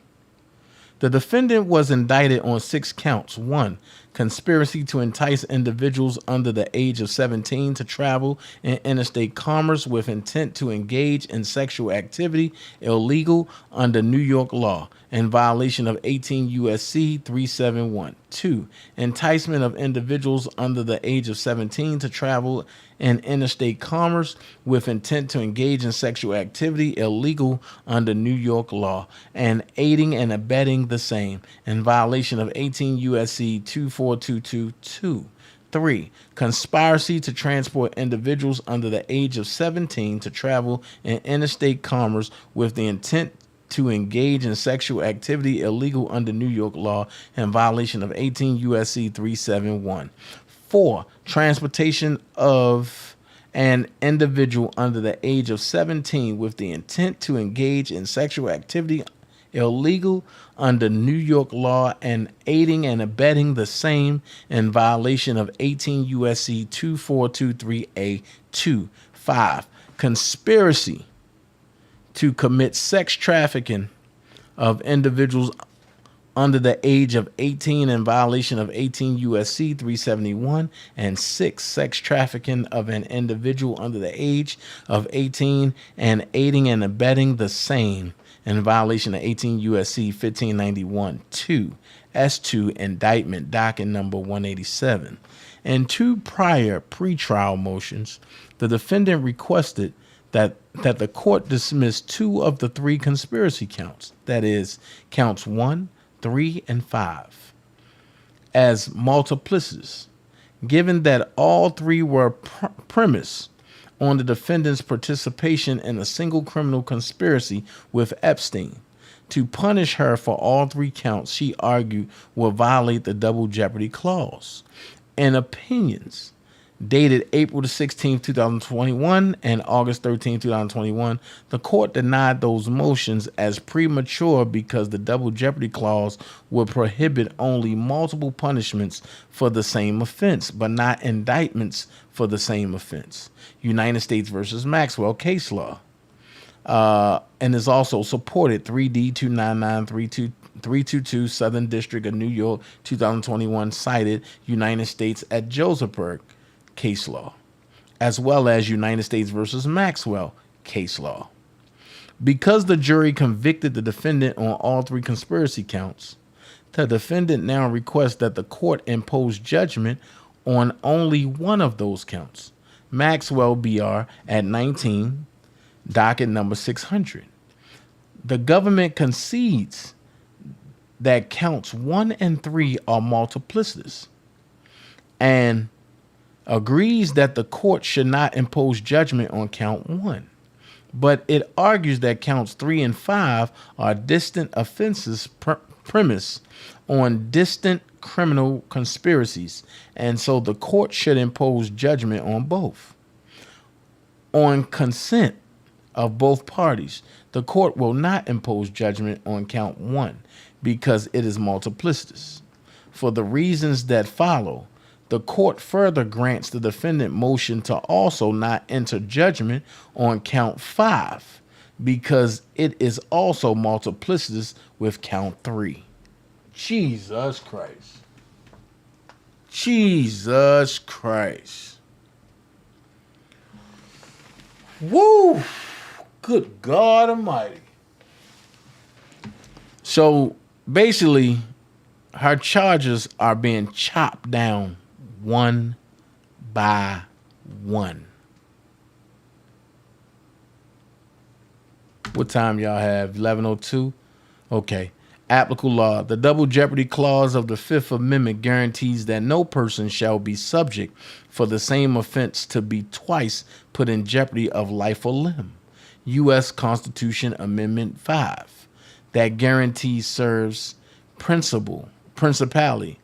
The defendant was indicted on 6 counts. 1, conspiracy to entice individuals under the age of 17 to travel in interstate commerce with intent to engage in sexual activity illegal under New York law in violation of 18 U.S.C. 371. 2, enticement of individuals under the age of 17 to travel in interstate commerce with intent to engage in sexual activity illegal under New York law and aiding and abetting the same in violation of 18 U.S.C. 24222. 3, conspiracy to transport individuals under the age of 17 to travel in interstate commerce with the intent to engage in sexual activity illegal under New York law in violation of 18 U.S.C. 371. 4, transportation of an individual under the age of 17 with the intent to engage in sexual activity illegal under New York law and aiding and abetting the same in violation of 18 U.S.C. 2423A2. 5, conspiracy to commit sex trafficking of individuals under the age of 18 in violation of 18 U.S.C. 371, and 6, sex trafficking of an individual under the age of 18 and aiding and abetting the same in violation of 18 U.S.C. 1591. 2, S2 indictment docket number 187. In 2 prior pretrial motions, the defendant requested that the court dismiss 2 of the 3 conspiracy counts, that is, counts 1, 3, and 5, as multiplicities, given that all 3 were premised on the defendant's participation in a single criminal conspiracy with Epstein. To punish her for all 3 counts, she argued, will violate the double jeopardy clause. In opinions dated April 16, 2021 and August 13, 2021, the court denied those motions as premature because the double jeopardy clause would prohibit only multiple punishments for the same offense, but not indictments for the same offense. United States versus Maxwell case law. And is also supported 3D 299-322 Southern District of New York 2021 cited United States at Josephburg case law, as well as United States versus Maxwell case law. Because the jury convicted the defendant on all 3 conspiracy counts, the defendant now requests that the court impose judgment on only one of those counts. Maxwell BR at 19, docket number 600. The government concedes that counts 1 and 3 are multiplicitous and agrees that the court should not impose judgment on count 1. But it argues that counts 3 and 5 are distinct offenses premised on distinct criminal conspiracies, and so the court should impose judgment on both. On consent of both parties, the court will not impose judgment on count 1 because it is multiplicitous. For the reasons that follow, the court further grants the defendant motion to also not enter judgment on count 5 because it is also multiplicitous with count 3. Jesus Christ. Jesus Christ. Woo! Good God Almighty. So basically, her charges are being chopped down one by one. What time y'all have? 11:02? Okay. Applicable law. The double jeopardy clause of the Fifth Amendment guarantees that no person shall be subject for the same offense to be twice put in jeopardy of life or limb. U.S. Constitution Amendment 5. That guarantee serves principally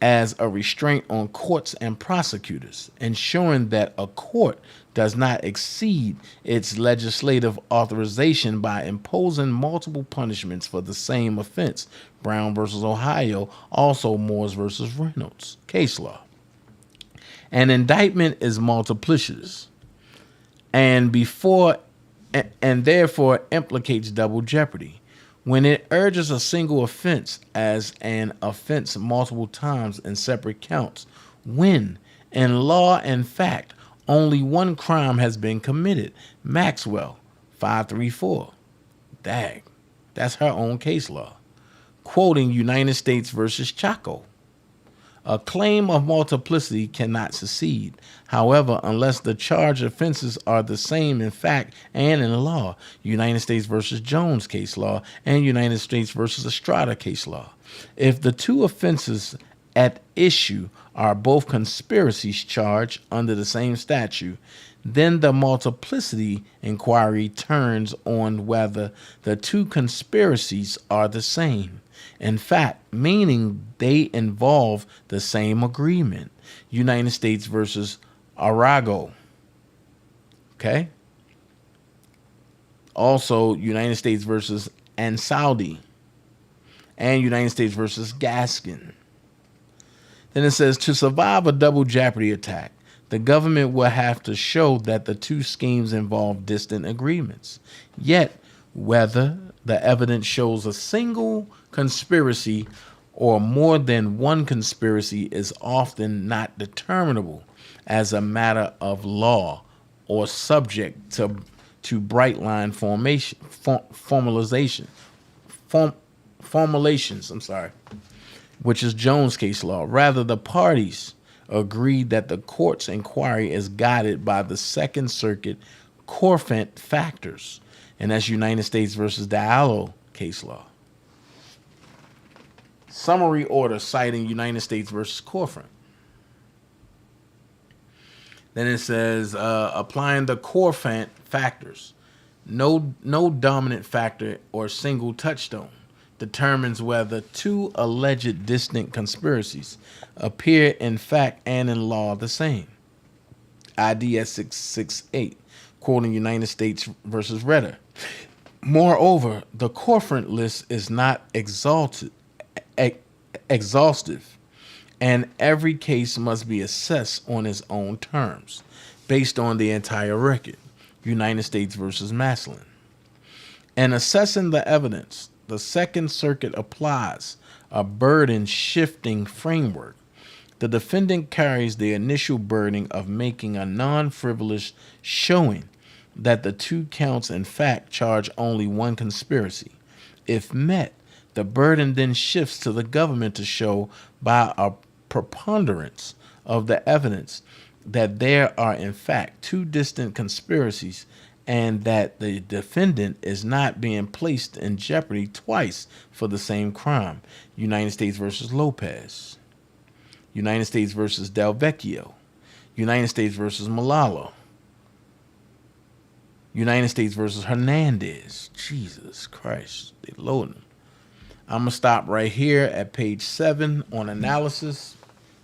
as a restraint on courts and prosecutors, ensuring that a court does not exceed its legislative authorization by imposing multiple punishments for the same offense. Brown versus Ohio, also Moores versus Reynolds. Case law. An indictment is multiplicious and therefore implicates double jeopardy. When it urges a single offense as an offense multiple times in separate counts, when, in law and fact, only one crime has been committed. Maxwell, 534. Dag, that's her own case law. Quoting United States versus Chaco. A claim of multiplicity cannot succeed. However, unless the charged offenses are the same in fact and in law, United States versus Jones case law and United States versus Estrada case law. If the two offenses at issue are both conspiracies charged under the same statute, then the multiplicity inquiry turns on whether the two conspiracies are the same. In fact, meaning they involve the same agreement. United States versus Arago. Okay? Also, United States versus Ansaldi. And United States versus Gaskin. Then it says, to survive a double jeopardy attack, the government will have to show that the two schemes involve distant agreements. Yet, whether the evidence shows a single conspiracy or more than one conspiracy is often not determinable as a matter of law or subject to bright line formulations, which is Jones case law. Rather, the parties agreed that the court's inquiry is guided by the Second Circuit Corfant factors, and that's United States versus Diallo case law. Summary order citing United States versus Corfant. Then it says, applying the Corfant factors, no dominant factor or single touchstone determines whether two alleged distinct conspiracies appear in fact and in law the same. IDS 668, quoting United States versus Redder. Moreover, the Corfant list is not exhaustive, and every case must be assessed on its own terms, based on the entire record. United States versus Maslin. In assessing the evidence, the Second Circuit applies a burden-shifting framework. The defendant carries the initial burden of making a non-frivolous showing that the 2 counts in fact charge only one conspiracy. If met, the burden then shifts to the government to show by a preponderance of the evidence that there are in fact 2 distinct conspiracies and that the defendant is not being placed in jeopardy twice for the same crime. United States versus Lopez. United States versus Del Vecchio. United States versus Malala. United States versus Hernandez. Jesus Christ, they loading. I'm going to stop right here at page 7 on analysis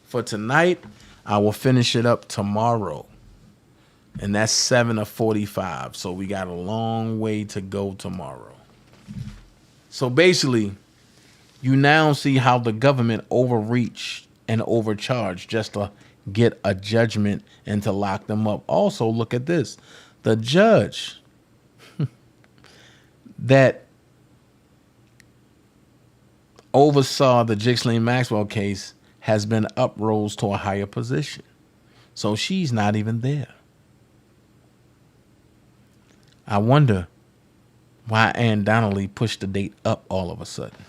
for tonight. I will finish it up tomorrow. And that's 7 of 45. So we got a long way to go tomorrow. So basically, you now see how the government overreached and overcharged just to get a judgment and to lock them up. Also, look at this. The judge that oversaw the Ghislaine Maxwell case has been uprose to a higher position. So she's not even there. I wonder why Ann Donnelly pushed the date up all of a sudden.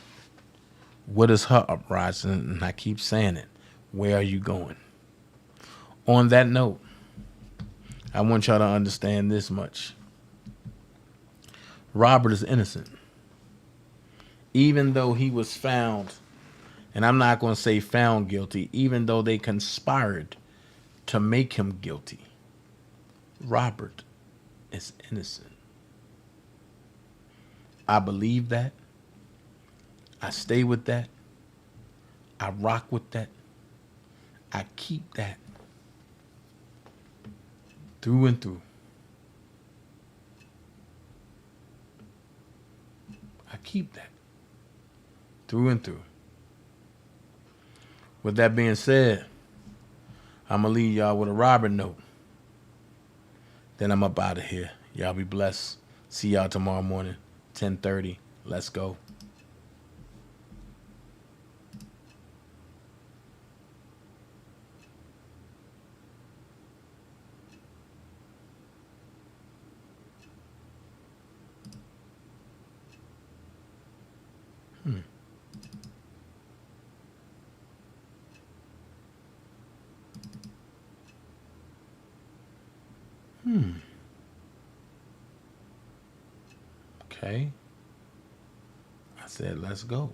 What is her uprising? And I keep saying it. Where are you going? On that note, I want y'all to understand this much. Robert is innocent. Even though he was found, and I'm not going to say found guilty, even though they conspired to make him guilty, Robert is innocent. I believe that. I stay with that. I rock with that. I keep that through and through. I keep that through and through. With that being said, I'm going to leave y'all with a Robert note. Then I'm up out of here. Y'all be blessed. See y'all tomorrow morning, 10:30. Let's go. Okay. I said, let's go.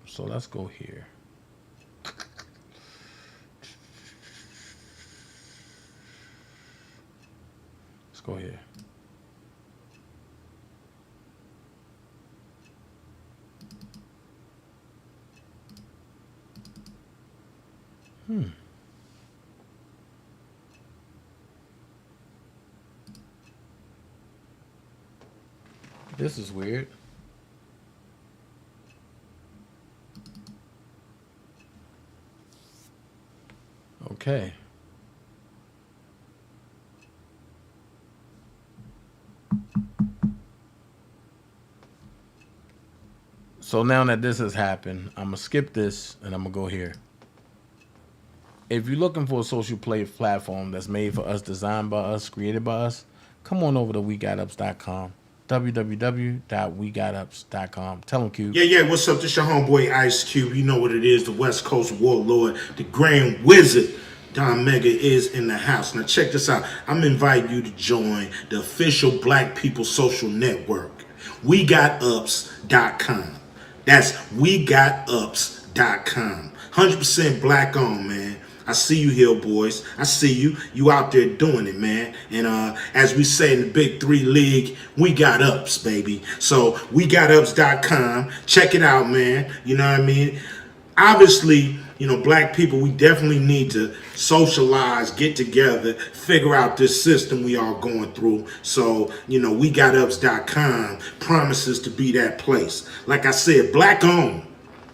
So let's go here. Let's go here. This is weird. Okay. So now that this has happened, I'm going to skip this and I'm going to go here. If you're looking for a social play platform that's made for us, designed by us, created by us, come on over to WeGotUps.com. www.WeGotUps.com. Tell them, Q. Yeah, what's up? This your homeboy Ice Cube. You know what it is, the West Coast Warlord, the Grand Wizard. Don Mega is in the house. Now check this out. I'm inviting you to join the official Black People Social Network. WeGotUps.com. That's WeGotUps.com. 100% black owned, man. I see you here, boys. I see you. You out there doing it, man. And as we say in the Big 3 League, we got ups, baby. So WeGotUps.com. Check it out, man. You know what I mean? Obviously, you know, black people, we definitely need to socialize, get together, figure out this system we are going through. So, you know, WeGotUps.com promises to be that place. Like I said, black owned.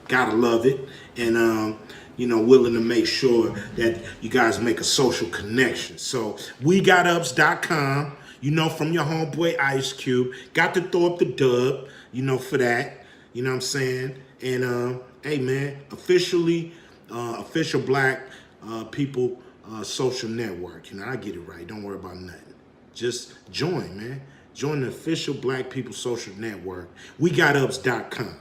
Gotta love it. And, you know, willing to make sure that you guys make a social connection. So, WeGotUps.com, you know, from your homeboy Ice Cube. Got to throw up the dub, you know, for that. You know what I'm saying? And, hey, man, official black people social network. You know, I get it right. Don't worry about nothing. Just join, man. Join the official Black People Social Network. WeGotUps.com.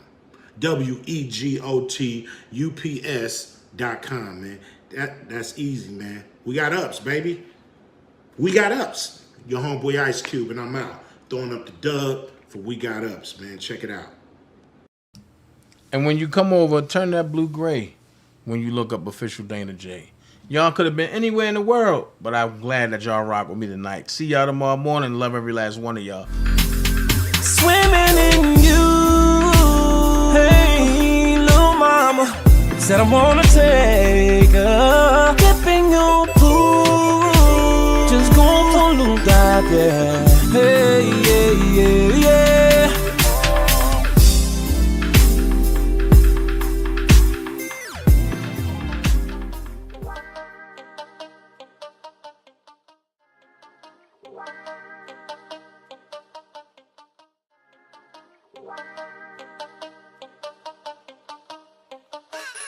WeGotUps.com, man. That's easy, man. We got ups, baby. We got ups. Your homeboy Ice Cube, and I'm out. Throwing up the dub for We Got Ups, man. Check it out. And when you come over, turn that blue-gray when you look up official DanaJay. Y'all could have been anywhere in the world, but I'm glad that y'all rock with me tonight. See y'all tomorrow morning. Love every last one of y'all. Swimming in you. Hey, little mama said I wanna take her. Dip in your pool. Just go for a little dive, yeah.